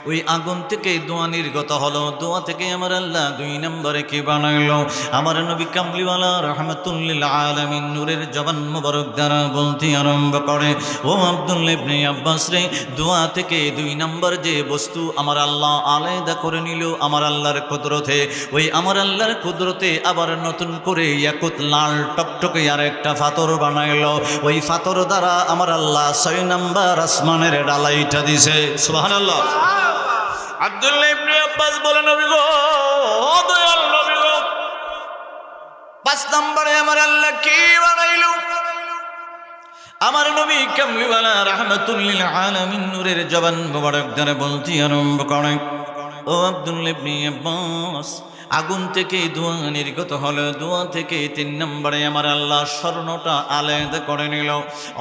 ওই আগুন থেকে ধোঁয়া নির্গত হলো, ধোঁয়া থেকে আমার আল্লাহ 2 নম্বরে কি বানাইলো? আমার নবী কামলিওয়ালা রাহমাতুল লিল আলামিন নূরের জবান মুবারক দ্বারা বলতে আরম্ভ করে, ও আব্দুল্লাহ ইবনে আব্বাস রে, ধোঁয়া থেকে 2 নম্বর যে বস্তু আমার আল্লাহ আলাদা করে নিল আমার আল্লাহর কুদরতে, ওই আমার আল্লাহর কুদরতে আবার নতুন করে ইয়াকুত লাল টকটকে আর একটা পাথর বানাইলো। ওই পাথর দ্বারা আমার আল্লাহ 6 নম্বর আসমানের ডালাইটা দিছে। সুবহানাল্লাহ। আব্দুল্লাহ ইবনে আব্বাস বলেন, নবী গো, ও দয়াল নবী গো, 5 নম্বরে আমার আল্লাহ কি বানাইলো? আমার নবী কামলিওয়ালা রাহমাতুল লিল আলামিন নূরের জবান মুবারক দ্বারা বলতে আরম্ভ করে, ও আব্দুল্লাহ ইবনে আব্বাস, আগুন থেকে ধোঁয়া নির্গত হলো, ধোঁয়া থেকে 3 নম্বরে আমার আল্লাহ স্বর্ণটা আলাদা করে নিল।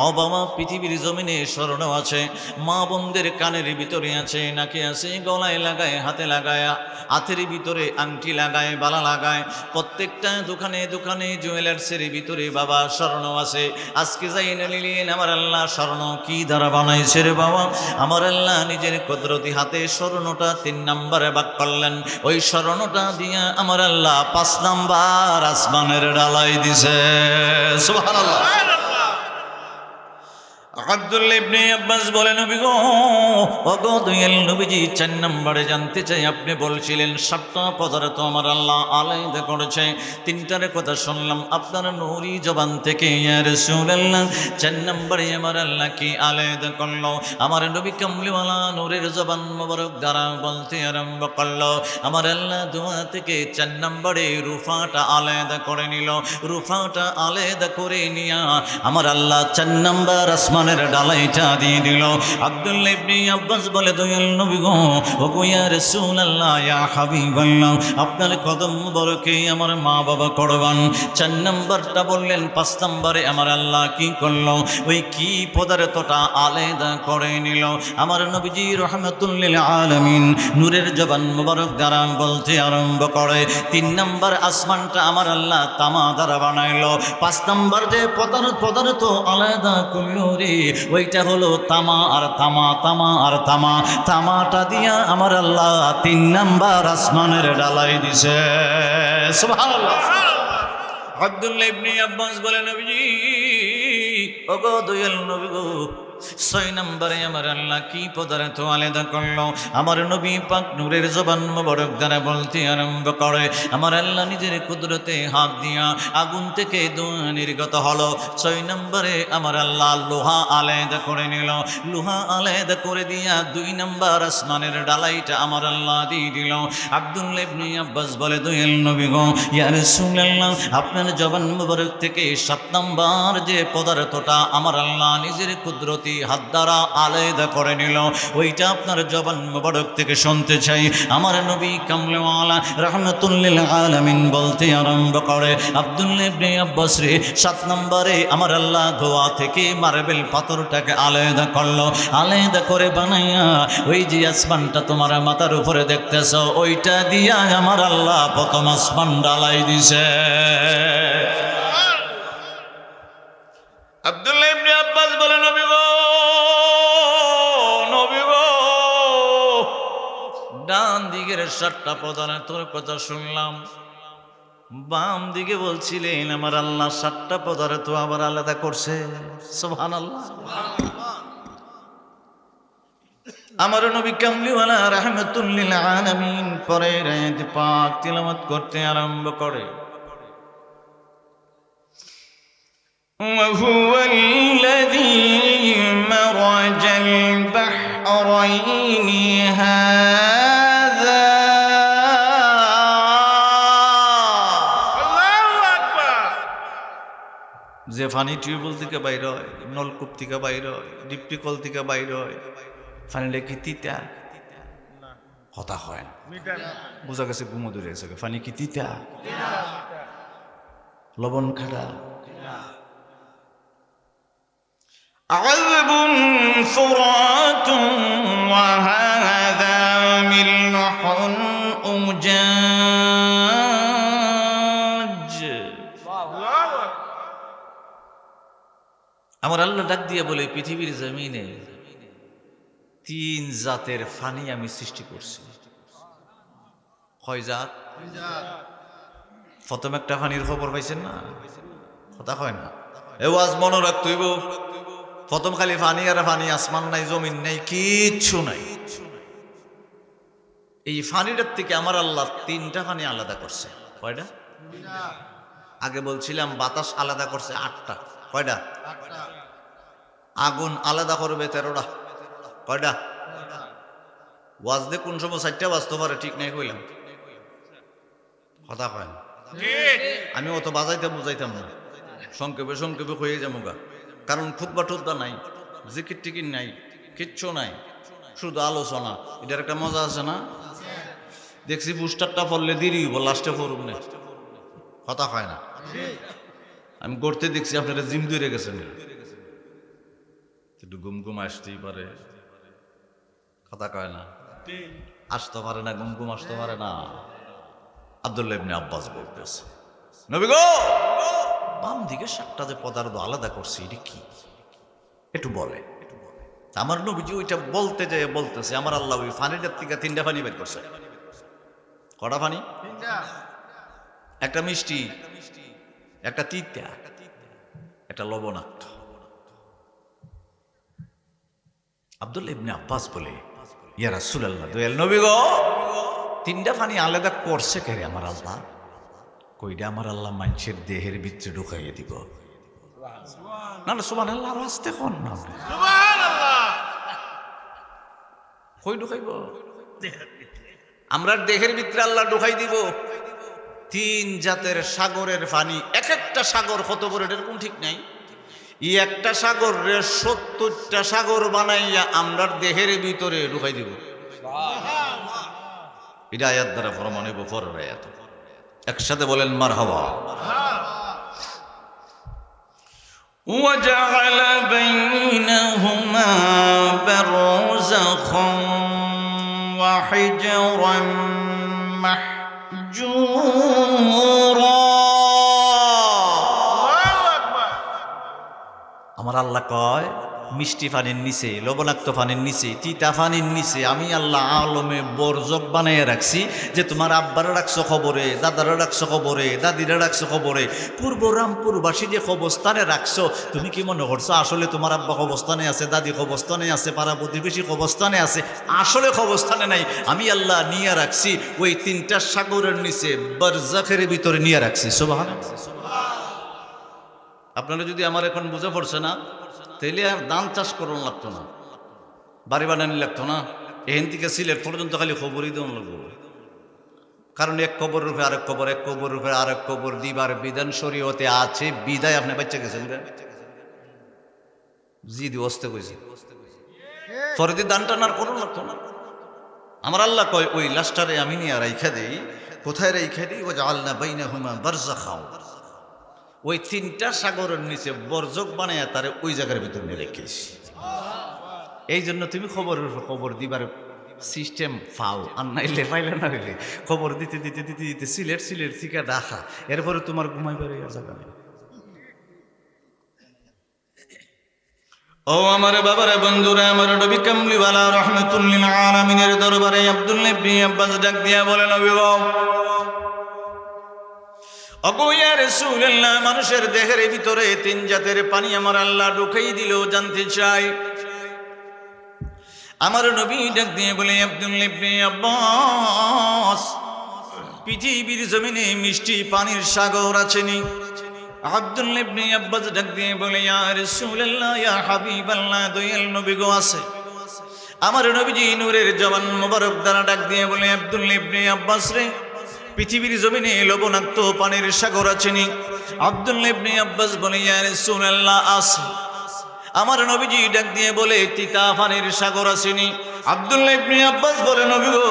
ও বাবা, পৃথিবীর জমিনে স্বর্ণ আছে, মা বোনদের কানের ভিতরে আছে, নাকে আছে, গলায় লাগায়, হাতে লাগায়, হাতের ভিতরে আংটি লাগায়, বালা লাগায়, প্রত্যেকটা দোকানে দোকানে জুয়েলার্সের ভিতরে বাবা স্বর্ণ আছে। আজকে যাই না নিলেন আমার আল্লাহ স্বর্ণ কি দ্বারা বানাইছে রে বাবা? আমার আল্লাহ নিজের কুদরতি হাতে স্বর্ণটা 3 নম্বরে ভাগ করলেন। ওই স্বর্ণটা দিয়া আমার আল্লাহ 5 নাম্বার আসমানের ডালাই দিছে। সুবহানাল্লাহ। আব্দুল্লাহ ইবনে আব্বাস বলেন, নবী গো, ওগো দয়াল নবীজি, 4 নম্বরে জানতে চাই, আপনি বলছিলেন 7টা পদার্থ আমার আল্লাহ আলাদা করেছে। 3টার কথা শুনলাম আপনার নূরি জবান থেকে, ইয়া রাসূলুল্লাহ, 4 নম্বরে আমার আল্লাহ কি আলাদা করলো? আমার নবী কামলিওয়ালা নূরের জবান মোবারক দ্বারা বলতে আরম্ভ করলো, আমার আল্লাহ দোয়া থেকে 4 নম্বরে রূফাটা আলাদা করে নিল। রূফাটা আলাদা করে নিয়া আমার আল্লাহ 4 নম্বর আসমানের ডালাইটা দিয়ে দিল। আব্দুল্লাহ ইবনে আব্বাস বলে, দয়াল নবী গো, ওগো ইয়া রাসূলুল্লাহ, ইয়া হাবিবাল্লাহ, আপনার কদম মোবারকে আমার মা বাবা কুরবান। 4 নম্বরটা বললেন। 5 নম্বরে আমার আল্লাহ কি করলো? ওই কি পদার্থটা আলাদা করে নিল? আমার নবীজি রাহমাতুল লিল আলামিন নূরের জবান মোবারক দ্বারা বলতে আরম্ভ করে, 3 নম্বর আসমানটা আমার আল্লাহ তামা দ্বারা বানাইলো। 5 নম্বর যে পদার্থ আলাদা করলো রে, ওইটা হলো তামা আর তামা, তামা আর তামা। তামাটা দিয়া আমার আল্লাহ 3 নম্বর আসমানের ডালাই দিছে। সুবহানাল্লাহ। আব্দুল্লাহ ইবনে আব্বাস বলেন, নবীজি, ওগো দয়াল নবী গো, 6 নম্বরে আমার আল্লাহ কি পদার্থ আলাদা করলো? আমার নবী পাক নূরের জবান মোবারক দ্বারা বলতে আরম্ভ করে, আমার আল্লাহ নিজের কুদরতে হাত দিয়া আগুন থেকে ধোঁয়া নির্গত হলো। 6 নম্বরে আমার আল্লাহ লোহা আলাদা করে নিল। লোহা আলাদা করে দিয়া 2 নম্বর আসমানের ডালাইটা আমার আল্লাহ দিয়ে দিল। আব্দুল্লাহ ইবনে আব্বাস বলে, দয়াল নবী গো, ইয়া রাসূলুল্লাহ, আপনার জবান মোবারক থেকে 7 নম্বর যে পদার্থটা আমার আল্লাহ নিজের কুদরতি হাত দ্বারা আলাদা করে নিল, ওইটা আপনার জবান মোবারক থেকে শুনতে চাই। আমার নবী কামলিওয়ালা রাহমাতুল লিল আলামিন বলতে আরম্ভ করে, আব্দুল্লাহ ইবনে আব্বাস রে, 7 নম্বরে আমার আল্লাহ ধোয়া থেকে মার্বেল পাথরটাকে আলাদা করলো। আলাদা করে বানাইয়া ওই যে আসমানটা তোমার মাথার উপরে দেখতেছ, ওইটা দিয়া আমার আল্লাহ প্রথম আসমান ডালাই দিছে। আব্দুল্লাহ ইবনে আব্বাস বলে, নবী গো, ডান দিকের 7টা পদার্থের কথা শুনলাম, বাম দিকে বলছিলেন আমার আল্লাহ 7টা পদার্থ আবার আলাদা করছে। সুবহানাল্লাহ। আমার নবী কামলিওয়ালা রাহমাতুল লিল আলামিন পরের আয়াত পাক তিলাওয়াত করতে আরম্ভ করে, وهو الذي مرج البحرين هذا যে পানি টিউবওয়েল থেকে বাইর হয়, নলকূপ থেকে বাইর হয়, ডিপটি কল থেকে বাইর হয়, পানিটা কি তিতা? কথা হয় না, বোঝা গেছে গুমদুরে গেছে। পানি কি তিতা? লবণ খাড়া? عذب فرات وهذا ملح أجاج। আমার আল্লাহ ডাক দিয়ে বলে, পৃথিবীর জমিনে 3 জাতের পানি আমি সৃষ্টি করছি। কয় জাত? প্রথম একটা পানির খবর পাইছেন না? কথা হয় না, এ ওয়াজ মনে রাখতে হইব। প্রথম খালি পানি আর পানি, আসমান নাই, জমিন নাই, কিচ্ছু নাই। এই পানিটার থেকে আমার আল্লাহ 3টা পানি আলাদা করছে। কয়টা? আগে বলছিলাম বাতাস আলাদা করছে 8টা। কয়টা? আগুন আলাদা করবে 13টা। কয়টা? ওয়াজ দিয়ে কোন সময় 4টা বাজতে পারে ঠিক নাই কইলাম। কথা কয় না, আমি অত বাজাইতাম বুঝাইতাম না, সংক্ষেপে সংক্ষেপে হয়ে যাবো গা। কারণ খুতবা টুতবা নাই, জিকির টিকির নাই, কিচ্ছু নাই, শুধু আলোচনা। এটার একটা মজা আছে না? দেখছি বুস্টারটা পড়লে দেরি হইব, লাস্টে পড়ুন না, কথা হয় না। আমি করতে দেখছি আপনারা জিম ধরে গেছেন, একটু ঘুম ঘুম আসতেই পারে, কথা কয় না, আসতে পারে না, ঘুম ঘুম আসতে পারে না। আব্দুল্লাহ ইবনে আব্বাস বলতেছে, নবী গো, বাম দিকে 7টা যে পদার্থ আলাদা করছে এটা কি একটু বলে। আমার নবীজি ওইটা বলতে যায় বলতেছে, আমার আল্লাহ ওই ফানিটার থেকে 3টা পানি বের করছে। কটা পানি? একটা মিষ্টি, একটা তিতা, একটা লবণাক্ত। আব্দুল্লাহ ইবনে আব্বাস বলে, ইয়া রাসূলুল্লাহ, দয়াল নবী গো, 3টা পানি আলাদা করছে কে রে আমার আল্লাহ? কইটা আমার আল্লাহ মানুষের দেহের ভিতরে ঢুকাইয়ে দিব। না না সুবহানাল্লাহ, আর আসতে কোন না, কই ঢুকাইব? আমরা দেহের ভিতরে আল্লাহ ঢুকাই দিব 3 জাতের সাগরের পানি। এক একটা সাগর কত বড় এরকম ঠিক নাই। এই একটা সাগরে 70টা সাগর বানাইয়া আমরা দেহের ভিতরে ঢুকাই দিব। এটা আয়াত দ্বারা প্রমাণ হইব, পরের আয়াত। একসাথে বলেন মারহাবা। وجعل بينهما برزخا وحجرا محجورا। আমার আল্লাহ কয়, মিষ্টি পানির নিচে, লবণাক্ত পানির নিচে, তিতা পানির নিচে আমি আল্লাহ আলমে বরজক বানাইয়া রাখছি, যে তোমার আব্বারা রাখছো খবরে, দাদারা রাখছো খবরে, দাদিরা রাখছো খবরে, পূর্ব রামপুরবাসী যে কবরস্থানে রাখছো, তুমি কি মনে করছো আসলে তোমার আব্বা কবরস্থানে আছে, দাদি কবরস্থানে আছে, পাড়া প্রতিবেশী কবরস্থানে আছে? আসলে কবরস্থানে নাই, আমি আল্লাহ নিয়ে রাখছি ওই 3টা সাগরের নিচে, বরজাখের ভিতরে নিয়ে রাখছি। সুবহানাল্লাহ। আপনারা যদি আমার এখন বুঝে পড়ছে না, তাইলে আর ধান চাষ করুন লাগতো না, বাড়ি বানানি লাগতো না, এখান থেকে সিলেট পর্যন্ত খালি খবরই দেওয়া লাগবো। কারণ এক কবর রূপে আরেক কবর, এক কবর রূপে আরেক কবর দিবার বিধান শরীয়তে আছে, বিদায় আপনি বাচ্চা গেছেন জি দি অস্তে কইছি, পরে দিয়ে দান টান আর করুন লাগতো না। আমার আল্লাহ কয় ওই লাস্টারে আমি নিয়ে রাইখা দেই, কোথায় রাইখা দিই? ও জাআলনা বাইনাহুমা বারযাখা, ওই 3টা সাগরের নিচে বরজক বানাইয়া তারে ওই জায়গার ভিতরে নিয়ে রেখেছি। এই জন্য তুমি খবরের উপর খবর দিবার সিস্টেম পাও, আর নাইলে পাইলে না হইলে খবর দিতে দিতে দিতে দিতে সিলেট সিলেট থেকে রাখা, এরপরে তোমার ঘুমাইবার জায়গা নেই। ও আমার বাবারে, বন্ধুরা, আমার নবী কামলিওয়ালা রাহমাতুল লিল আলামিনের দরবারে আব্দুল্লাহ ইবনে আব্বাস ডাক দিয়া বলেন, নবী গো, ওগো ইয়া রাসূলুল্লাহ, মানুষের দেহের ভিতরে 3 জাতের পানি আমার আল্লাহ ঢুকাই দিল, জানতে চাই। আমার নবী ডাক দিয়ে বলে, আব্দুল্লাহ ইবনে আব্বাস, পৃথিবীর জমিনে মিষ্টি পানির সাগর আছেনি? আব্দুল্লাহ ইবনে আব্বাস ডাক দিয়ে বলে, ইয়া রাসূলুল্লাহ, ইয়া হাবিবাল্লাহ, দয়াল নবী গো, আছে। আমার নবীজি নূরের জবান মোবারক দ্বারা ডাক দিয়ে বলে, আব্দুল্লাহ ইবনে আব্বাস রে, পৃথিবীর জমিনে লবণাক্ত পানির সাগর আছেনি? আব্দুল্লাহ ইবনে আব্বাস বলে, ইয়া রাসূলুল্লাহ, আছে। আমার নবীজি ডাক দিয়ে বলে, তিতা পানির সাগর আছেনি? আব্দুল্লাহ ইবনে আব্বাস বলে, নবী গো,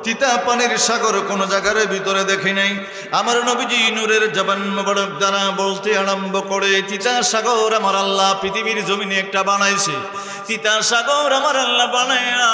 তিতা পানির সাগর কোন জায়গার ভিতরে দেখি নাই। আমার নবীজি নূরের জবান মোবারক দ্বারা বলতে আরম্ভ করে, তিতা সাগর আমার আল্লাহ পৃথিবীর জমিনে একটা বানাইছে। তিতা সাগর আমার আল্লাহ বানায়া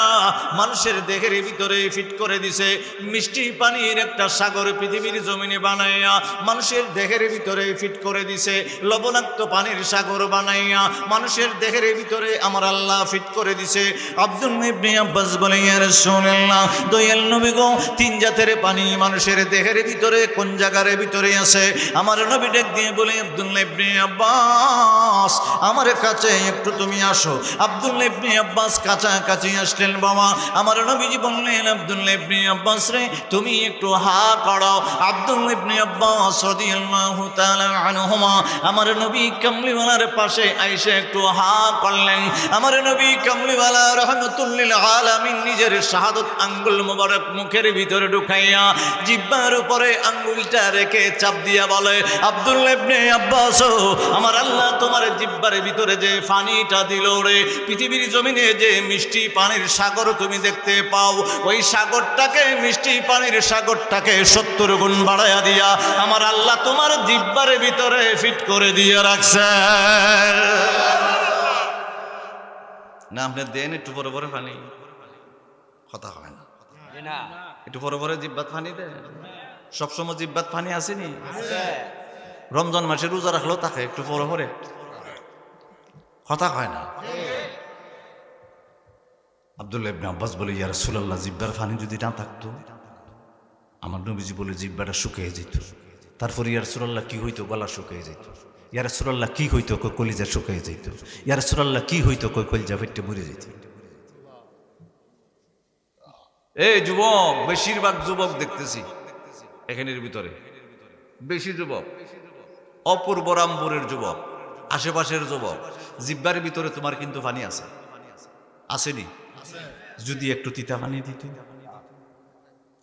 মানুষের দেহের ভিতরে ফিট করে দিছে। মিষ্টি পানির একটা সাগর পৃথিবীর জমিনে বানায়া মানুষের দেহের ভিতরে ফিট করে দিছে। লবণাক্ত পানির সাগর বানাইয়া মানুষের দেহের ভিতরে আমার আল্লাহ ফিট করে দিছে। আব্দুল্লাহ ইবনে আব্বাস বলে, ইয়া রাসূলুল্লাহ, দয়াল নবী গো, 3 জাতের পানি মানুষের দেহের ভিতরে কোন জায়গার ভিতরে আছে? আমার নবী ডাক দিয়ে বলে, আব্দুল্লাহ ইবনে আব্বাস, আমার কাছে একটু তুমি আসো। আব্দুল্লাহ ইবনে আব্বাস কাছাকাছি আসলেন। বাবা, আমার নবীজি বললেন, আব্দুল্লাহ ইবনে আব্বাস রে, তুমি একটু হা করো। আব্দুল্লাহ ইবনে আব্বাস রাদিয়াল্লাহু তাআলা আনহুমা আমার নবী কামলিওয়ালার পাশে আইসা একটু হা করলেন। আমার নবী কামলিওয়ালা রাহমাতুল লিল আলামিন নিজের শাহাদাত আঙ্গুল মোবারক মুখের ভিতরে ঢুকাইয়া জিহ্বার উপরে আঙ্গুলটা রেখে চাপ দিয়া বলে, আব্দুল্লাহ ইবনে আব্বাস, আমার আল্লাহ তোমার জিহ্বার ভিতরে যে পানিটা দিল রে, পৃথিবীর জমিনে যে মিষ্টি পানির সাগর তুমি দেখতে পাও, ওই সাগরটাকে, মিষ্টি পানির সাগরটাকে 70 গুণ বাড়াইয়া দিয়া আমার আল্লাহ তোমার জিহ্বার ভিতরে ফিট করে দিয়ে রাখছে। না আপনি দেন একটু পরে পরে পানি, কথা হয় না, একটু পরে পরে জিহ্বাত পানি দেন। সবসময় জিহ্বাত পানি আসেনি? রমজান মাসে রোজা রাখলেও তাকে একটু পরে পরে, কথা হয় না। আব্দুল্লাহ ইবনে আব্বাস বলে, ইয়া রাসূলুল্লাহ, জিহ্বার পানি যদি না থাকতো, আমার নবীজি বলে জিহ্বাটা শুকিয়ে যেত। তারপর ইয়া রাসূলুল্লাহ কি হইতো? গলা শুকিয়ে যেত। ইয়া রাসূলুল্লাহ কি হইতো? কলিজা শুকিয়ে যেত। ইয়া রাসূলুল্লাহ কি হইতো? কলিজা ফেটে মরে যেত। এই যুবক, বেশিরভাগ যুবক দেখতেছি এখানের ভিতরে, বেশি যুবক অপূর্ব রামপুরের যুবক, আশেপাশের যুবক, জিহ্বার ভিতরে তোমার কিন্তু পানি আছে, আসেনি? যদি একটু তিতা পানি দিত,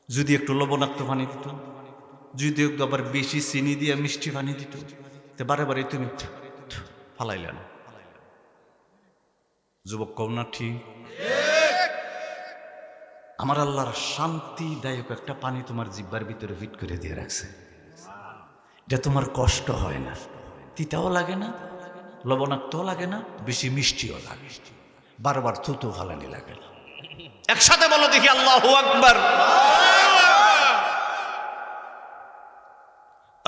যদি একটু লবণাক্ত পানি দিত, যদি একটু আবার বেশি চিনি দিয়ে মিষ্টি পানি দিত, তো বারে বারে তুমি ফালাইলে না। যুবক কও না ঠিক? আমার আল্লাহর শান্তিদায়ক একটা পানি তোমার জিহ্বার ভিতরে ফিট করে দিয়ে রাখছে, এটা তোমার কষ্ট হয় না, তিতাও লাগে না, লবণাক্তও লাগে না, বেশি মিষ্টিও লাগে, বারবার থুতু ফালানি লাগে না। একসাথে বলো দেখি আল্লাহু আকবার।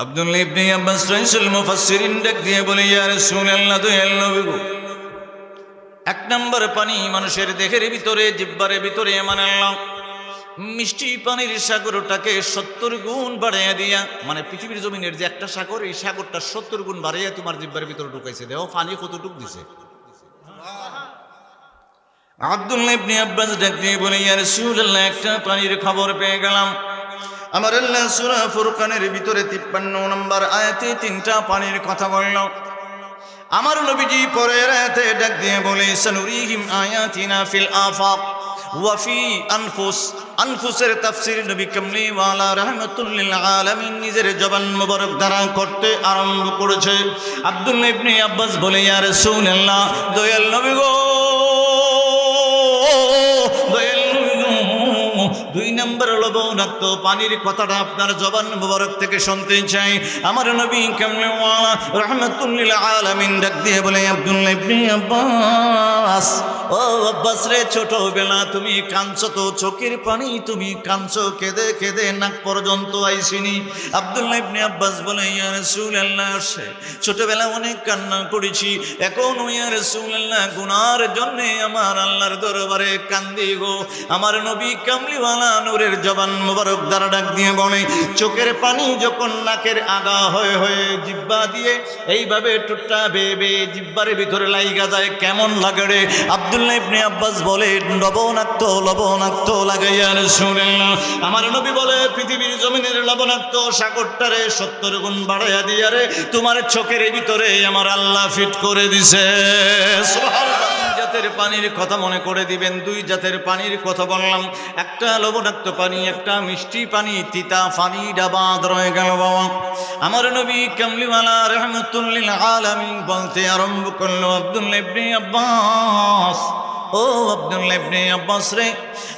আব্দুল্লাহ ইবনে আব্বাস রাইসুল মুফাসসিরিন ডাক দিয়ে বলে, ইয়া রাসূলুল্লাহ, দয়াল নবী গো, এক নম্বর পানি মানুষের দেহের ভিতরে, জিহ্বার ভিতরে মানে আল্লাহ মিষ্টি পানির সাগরটাকে 70 গুণ বাড়াইয়া দিয়া, মানে পৃথিবীর জমিনের যে একটা সাগর, এই সাগরটা 70 গুণ বাড়াইয়া তোমার জিহ্বার ভিতরে ঢুকাইছে। দেখো পানি কতটুক দিছে। আব্দুল্লাহ ইবনে আব্বাস ডাক দিয়ে বলে, ইয়া রাসূলুল্লাহ, একটা পানির খবর পেয়ে গেলাম। আমার আল্লাহ সূরা ফুরকানের ভিতরে 53 নম্বর আয়াতে 3টা পানির কথা বলল। আমার নবীজি পরের আয়াতে ডাক দিয়ে বলে, সানুরিহিম আয়াতিনা ফিল আফাক ওয়া ফি আনফুস। আনফুসের তাফসীর নবী কামলিওয়ালা রাহমাতুল লিল আলামিন নিজের জবান মোবারক দ্বারা করতে আরম্ভ করেছে। আব্দুল্লাহ ইবনে আব্বাস বলে, ইয়া রাসূলুল্লাহ, দয়াল নবী গো, দয়াল নবী গো, 2 নম্বর লবণাক্ত পানির কথাটা আপনার জবান মোবারক থেকে শুনতে চাই। আমার নবী কামলিওয়ালা রাহমাতুল লিল আলামিন ডাক দিয়ে বলে, আব্দুল্লাহ ইবনে আব্বাস, ও আব্বাস রে, ছোটবেলা তুমি কাঁদছো তো, চোখের পানি তুমি কাঁদছো, কেঁদে কেঁদে নাক পর্যন্ত আইসিনি। আব্দুল্লাহ ইবনে আব্বাস বলে, ইয়া রাসূলুল্লাহ, ছোটবেলা অনেক কান্না করেছি, এখন ইয়া রাসূলুল্লাহ গুনার জন্য আমার আল্লাহর দরবারে কান্দি গো। আমার নবী কামলিওয়ালা নূরের জবান মোবারক দ্বারা ডাক দিয়ে বলে, চোখের পানি যখন নাকের আগা হয়ে হয়ে জিহ্বা দিয়ে এইভাবে টুটটা বেবে জিহ্বার ভিতরে লাইগা যায়, কেমন লাগে রে? আব্দুল্লাহ ইবনে আব্বাস বলে, লবণাক্ত লবণাক্ত লাগে ইয়া রাসূলুল্লাহ। আমার নবী বলে, পৃথিবীর জমিনের লবণাক্ত সাগরটারে 70 গুণ বাড়াইয়া দিয়া রে তোমার চোখের ভিতরে আমার আল্লাহ ফিট করে দিছে। সুবহানাল্লাহ। জাতের পানির কথা মনে করে দিবেন, 2 জাতের পানির কথা বললাম, একটা লবণাক্ত পানি, একটা মিষ্টি পানি। তিতা পানি ডাবাদ রয়ে গেল বাবা। আমার নবী কামলিওয়ালা রাহমাতুল লিল আলামিন বলতে আরম্ভ করলো, আব্দুল্লাহ ইবনে আব্বাস, ও আব্দুল্লাহ ইবনে আব্বাস রে,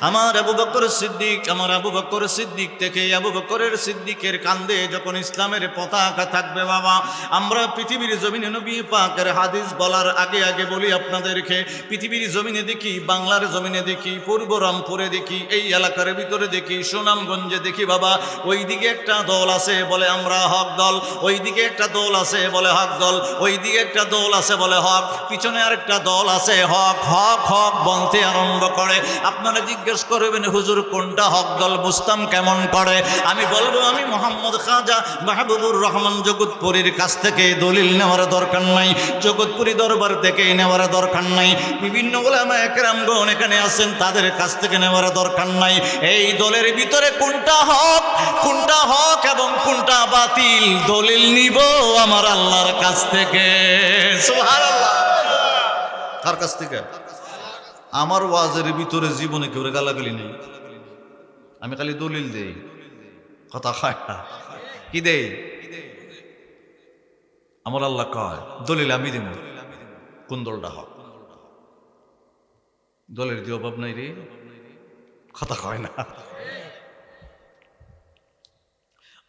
আমার আবু বকর সিদ্দিক, আমার আবু বকর সিদ্দিক থেকে আবু বকরের সিদ্দিকের কাঁধে যখন ইসলামের পতাকা থাকবে বাবা, আমরা পৃথিবীর জমিনে নবী পাকের হাদিস বলার আগে আগে বলি আপনাদেরকে, পৃথিবীর জমিনে দেখি, বাংলার জমিনে দেখি, পূর্ব রামপুরে দেখি, এই এলাকার ভিতরে দেখি, সুনামগঞ্জে দেখি বাবা, ওইদিকে একটা দল আছে বলে আমরা হক দল, ওইদিকে একটা দল আছে বলে হক দল, ওইদিকে একটা দল আছে বলে হক, পিছনে আরেকটা দল আছে হক হক হক বলতে আরম্ভ করে। আপনারা জিজ্ঞেস করবেন, হুজুর কোনটা হক দল বুঝতাম কেমন করে? আমি বলবো, আমি মোহাম্মদ খাজা মাহবুবুর রহমান জগৎপুরীর কাছ থেকে দলিল নেওয়ার দরকার নাই, জগৎপুরী দরবার থেকে নেওয়ার দরকার নাই, বিভিন্ন উলামা একরামগণ এখানে আছেন তাদের কাছ থেকে নেওয়ার দরকার নাই। এই দলের ভিতরে কোনটা হক এবং কোনটা বাতিল, দলিল নিব আমার আল্লাহর কাছ থেকে। সুবহানাল্লাহ। কার কাছ থেকে? আমার ওয়াজের ভিতরে জীবনে কেউ গালাগালি নেই, আমি খালি দলিল দেই, কথা খায় না, কি দেই? আমার আল্লাহ কয় দলিল আমি দেব, কোন দলটা হক। দলের যে অভাব নাই রে, কথা কয় না।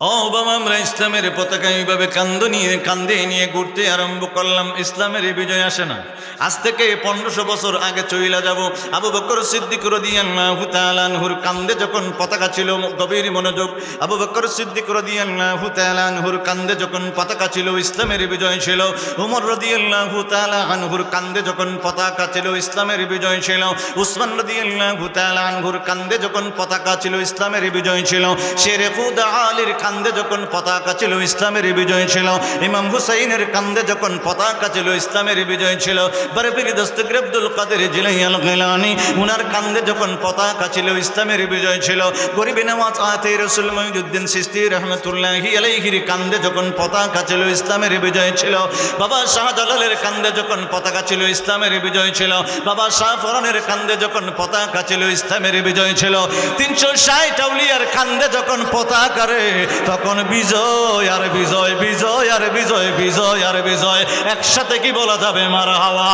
ও বাবা, আমরা ইসলামের পতাকা এইভাবে কান্দে নিয়ে ঘুরতে আরম্ভ করলাম। ইসলামের এই বিজয় আসে না। আজ থেকে 1500 বছর আগে চইলা যাব। আবু বকর সিদ্দিক রাদিয়াল্লাহু তাআলা আনহুর কান্দে যখন পতাকা ছিল, গভীর মনোযোগ, আবু বকর সিদ্দিক রাদিয়াল্লাহু তাআলা আনহুর কান্দে যখন পতাকা ছিল, ইসলামের বিজয় ছিল। ওমর রাদিয়াল্লাহু তাআলা আনহুর কান্দে যখন পতাকা ছিল, ইসলামের বিজয় ছিল। উসমান রাদিয়াল্লাহু তাআলা আনহুর কান্দে যখন পতাকা ছিল, ইসলামের বিজয় ছিল। শেরে খুদা আলীর কান্দে যখন পতাকা ছিল, ইসলামের বিজয় ছিল। ইমাম হুসাইনের কান্দে যখন পতাকা ছিল, ইসলামের বিজয় ছিল। বরফির দস্তগীর আব্দুল কাদের জিলানী আল গিলানী, উনার কান্দে যখন পতাকা ছিল, ইসলামের বিজয় ছিল। গরিব নওয়াজ আতে রাসূল মুঈনুদ্দিন চিশতি রাহমাতুল্লাহি আলাইহির কান্দে যখন পতাকা ছিল, ইসলামের বিজয় ছিল। বাবা শাহজালালের কান্দে যখন পতাকা ছিল, ইসলামের বিজয় ছিল। বাবা শাহফরানের কান্দে যখন পতাকা ছিল, ইসলামের বিজয় ছিল। 360 আউলিয়ার কান্দে যখন পতাকা রে, তখন বিজয় আর বিজয়, বিজয় আর বিজয়, বিজয় আর বিজয়, একসাথে কি বলা যাবে? মারহাবা।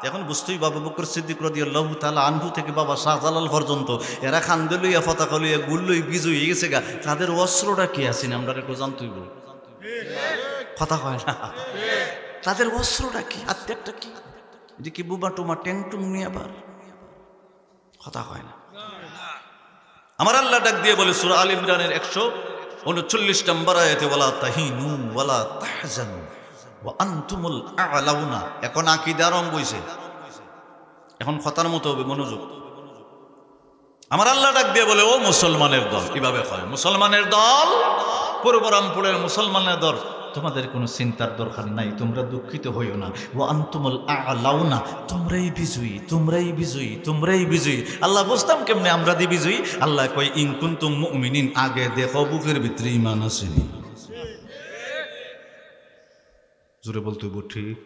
এখন বুঝতেই বাবা বকর সিদ্দিক রাদিয়াল্লাহু তাআলা আনহু থেকে বাবা শাহজালাল পর্যন্ত এরা কান্দে লইয়া পতাকা লইয়া গুল্লই বিজয় হয়ে গেছে গা। তাদের অস্ত্রটা কি আছে না আমরা একটু জানতেইব, কথা কয় না। তাদের অস্ত্রটা কি, আত্মাটা কি? এটা কি বুবা টুমা ট্যাংটুং নিয়ে আবার, কথা কয় না। আমার আল্লাহ ডাক দিয়ে বলে সূরা আল ইমরানের 139 নম্বর আয়াতে, ওয়ালা তাহিনু ওয়ালা তাহজানু ওয়া আনতুমুল আ'লাউনা। এখন আকীদা আরম্ভ হইছে, এখন কথার মতো হবে, মনোযোগ। আমার আল্লাহ ডাক দিয়ে বলে, ও মুসলমানের দল, কিভাবে হয় মুসলমানের দল, পূর্ব রামপুরের মুসলমানের দল, তোমাদের কোনো চিন্তার দরকার নাই, তোমরা দুঃখিত হইও না। ওয়া আনতুমুল আ'লাউনা, তোমরাই বিজয়ী, তোমরাই বিজয়ী, তোমরাই বিজয়ী। আল্লাহ বুঝতাম কেমনে আমরা দি বিজয়ী? আল্লাহ কয়, ইন কুনতুম মুমিনিন, আগে দেখো বুকের ভিতরে ঈমান আছে নি। জোরে বলতে ঠিক?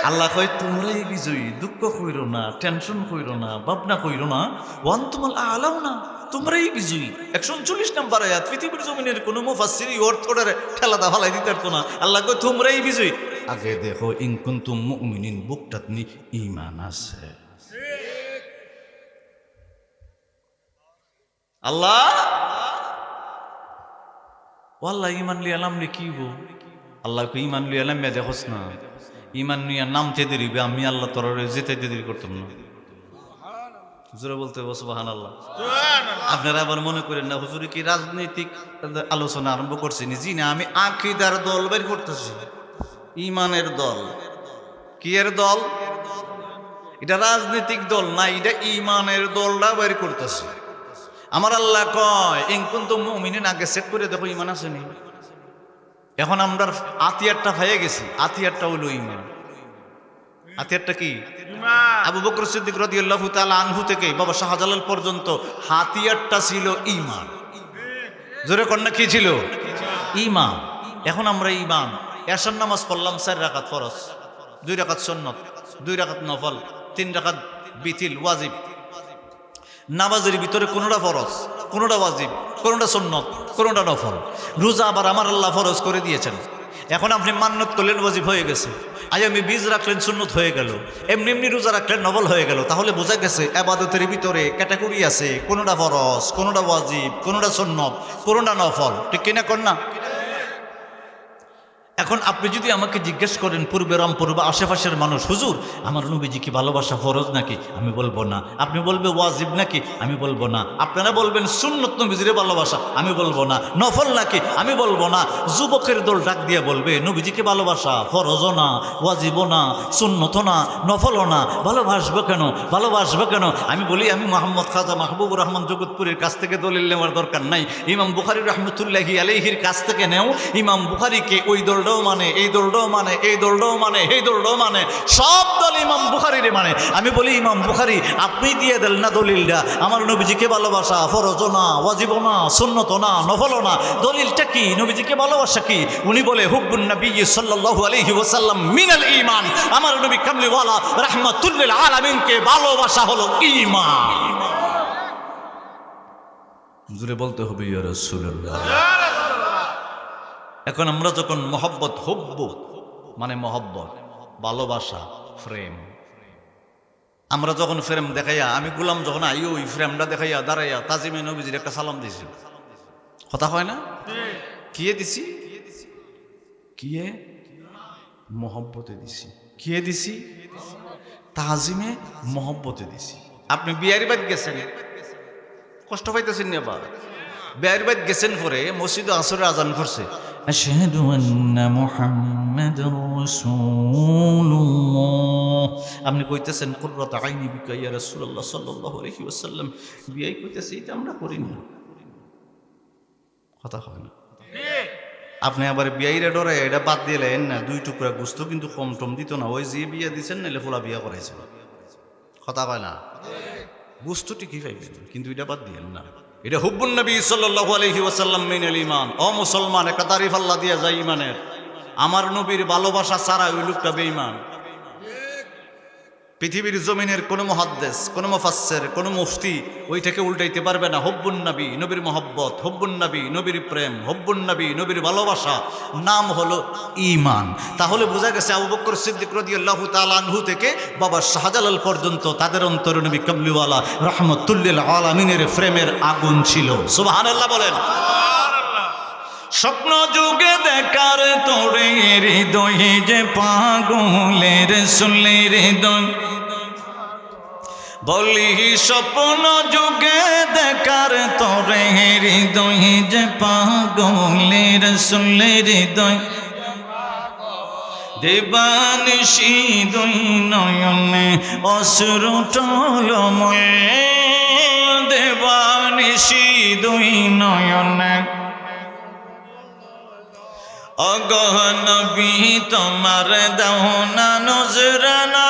আল্লাহ কয় তোমরাই বিজয়ী, দুঃখ কইরো না, টেনশন কইরো না, ভাবনা কইরো না। ওয়া আনতুমুল আ'লাউনা, তোমরাই বিজয়ী। 139 নম্বর আয়াত। পৃথিবীর জমিনের কোন মুফাসসির এই অর্থটারে ঠেলাদা ফালাই দিতে পারতো না। আল্লাহ কয় তোমরাই বিজয়ী, আগে দেখো ইন কুনতুম মুমিনিন, বুকটাত নি ঈমান আছে। আল্লাহ ওয়াল্লাহ ঈমান লিয়া নাম লিখিব। আল্লাহ কই ঈমান লিয়া নাম দেখোস না, ঈমান নিয়া নামতে দেরিবে, আমি আল্লাহ তোর যেতে দেরি করতাম না। হুজুরে বলতে সুবহানাল্লাহ। আপনারা আবার মনে করেন না হুজুরে কি রাজনৈতিক আলোচনা আরম্ভ করছেন? জি না, আমি আকীদার দল বের করতেছি, ঈমানের দল। কি এর দল? এটা রাজনৈতিক দল না, এটা ঈমানের দলটা বের করতেছি। আমার আল্লাহ কয় ইন কুনতুম মুমিনিন, আগে চেক করে দেখো ঈমান আছে নি। এখন আমরা আতিয়ারটা হয়ে গেছি, আতিয়ারটা হলো ঈমান। হাতিয়ারটা কি? আবু বকর সিদ্দিক রাদিয়াল্লাহু তাআলা আনহু থেকে বাবা শাহজালাল পর্যন্ত হাতিয়ারটা ছিল ঈমান। জোরে কন্যা কি ছিল? ঈমান। এখন আমরা ঈমান, এশার নামাজ পড়লাম 4 রাকাত ফরজ, 2 রাকাত সুন্নাত, 2 রাকাত নফল, 3 রাকাত বিতিল ওয়াজিব। নামাজের ভিতরে কোনটা ফরজ, কোনটা ওয়াজিব, কোনটা সুন্নাত, কোনটা নফল। রোজা আবার আমার আল্লাহ ফরজ করে দিয়েছেন। এখন আপনি মান্নত করলেন, ওয়াজিব হয়ে গেছে। আজ আমি বীজ রাখলেন, সুন্নত হয়ে গেল। এমনি এমনি রোজা রাখলেন, নফল হয়ে গেল। তাহলে বোঝা গেছে ইবাদতের ভিতরে ক্যাটাগরি আছে, কোনটা ফরজ, কোনটা ওয়াজিব, কোনটা সুন্নত, কোনটা নফল। ঠিক কিনা কন্যা? এখন আপনি যদি আমাকে জিজ্ঞেস করেন পূর্বে রামপুর বা আশেপাশের মানুষ, হুজুর আমার নবীজি কি ভালোবাসা ফরজ নাকি? আমি বলবো না। আপনি বলবে ওয়াজিব নাকি? আমি বলবো না। আপনারা বলবেন সুন্নত নবীজির ভালোবাসা, আমি বলবো না। নফল নাকি? আমি বলবো না। যুবকের দল ডাক দিয়ে বলবে নবীজিকে ভালোবাসা ফরজও না, ওয়াজিবও না, সুন্নতও না, নফলও না, ভালোবাসবো কেন, ভালোবাসবো কেন? আমি বলি আমি মোহাম্মদ খাজা মাহবুবুর রহমান জগৎপুরের কাছ থেকে দলিল নেওয়ার দরকার নাই। ইমাম বুখারী রাহমাতুল্লাহি আলাইহির কাছ থেকে নেও। ইমাম বুখারীকে ওই দল মানে, এই দলটাও মানে, এই দলটাও মানে, এই দলটাও মানে, সব দল ইমাম বুখারীর মানে। আমি বলি ইমাম বুখারী আপনি দিয়ে দেন না দলিলটা, আমার নবীজিকে ভালোবাসা ফরজও না, ওয়াজিবও না, সুন্নতও না, নফলও না। দলিলটা কি? নবীজিকে ভালোবাসা কি? উনি বলে হুব্বুন নবী সাল্লাল্লাহু আলাইহি ওয়াসাল্লাম মিনাল ঈমান। আমার নবী কামলিওয়ালা রাহমাতুল লিল আলামিনকে ভালোবাসা হলো ঈমান। জোরে বলতে হবে ইয়া রাসূলুল্লাহ। এখন আমরা যখন মহব্বত, হুব্ব মানে মহব্বত, ভালোবাসা ফ্রেম। আমরা যখন ফ্রেম দেখাইয়া, আমি গোলাম যখন আই ওই ফ্রেমটা দেখাইয়া দাঁড়াইয়া তাজিমে নবীজির একটা সালাম দিছি, কথা হয় না? কিয়ে দিছি? কিয়ে মহব্বতে দিছি। কিয়ে দিছি? তাজিমে মহব্বতে দিছি। আপনি বিয়ারি বাদ গেছেন, কষ্ট পাইতেছেন না? আবার বিয়ারি বাদ গেছেন পরে মসজিদে আসরের আজান করছে, আশহাদু আন্না মুহাম্মাদুর রাসূলুল্লাহ, আপনি কইতেছেন কুররাতু আইনি বিকা ইয়া রাসূলুল্লাহ সাল্লাল্লাহু আলাইহি ওয়াসাল্লাম। বিয়াই কইতেছে এটা আমরা করি না, কথা হয় না? আপনি আবার বিয়াইরা ডরে এটা বাদ দিলেন না, 2 টুকরা গোস্ত কিন্তু কম টম দিত না, ওই যে বিয়া দিচ্ছেন নাহলে ফোলা বিয়া করাইছেন, কথা হয় না? গোস্ত ঠিকই পাইবেন কিন্তু এটা বাদ দিলেন না। এটা হুব্বুন নবী সাল্লাল্লাহু আলাইহি ওয়াসাল্লাম মিনাল ঈমান। ও মুসলমান, একটা তারিফ আল্লাহ দিয়া যায় ঈমানের। আমার নবীর ভালোবাসা ছাড়া ওই লোকটা বেঈমান। পৃথিবীর জমিনের কোন মুহাদ্দিস, কোন মুফাসসির, কোন মুফতি ওইটাকে উল্টাইতে পারবে না। হুব্বুন নবী, নবীর মহব্বত, হুব্বুন নবী, নবীর প্রেম, হুব্বুন নবী, নবীর ভালোবাসা নাম হলো ঈমান। তাহলে বোঝা গেছে আবু বকর সিদ্দিক রাদিয়াল্লাহু তাআলা আনহু থেকে বাবা শাহজালাল পর্যন্ত তাদের অন্তরে নবী কামলিওয়ালা রাহমাতুল লিল আলামিনের প্রেমের আগুন ছিল। সুবহানাল্লাহ বলেন। স্বপ্ন যুগে দেখার তোরে হৃদয়ে যে পাগলের সুলের হৃদয়, বলি স্বপ্ন যুগে দেখার তোরে হৃদয়ে যে পাগলের সুলের হৃদয়, দেবানিশি দুই নয়নে অশ্রু টলময়, দেবানিশি দুই নয়নে অগহ নবী তোমার দাও না নজরানা,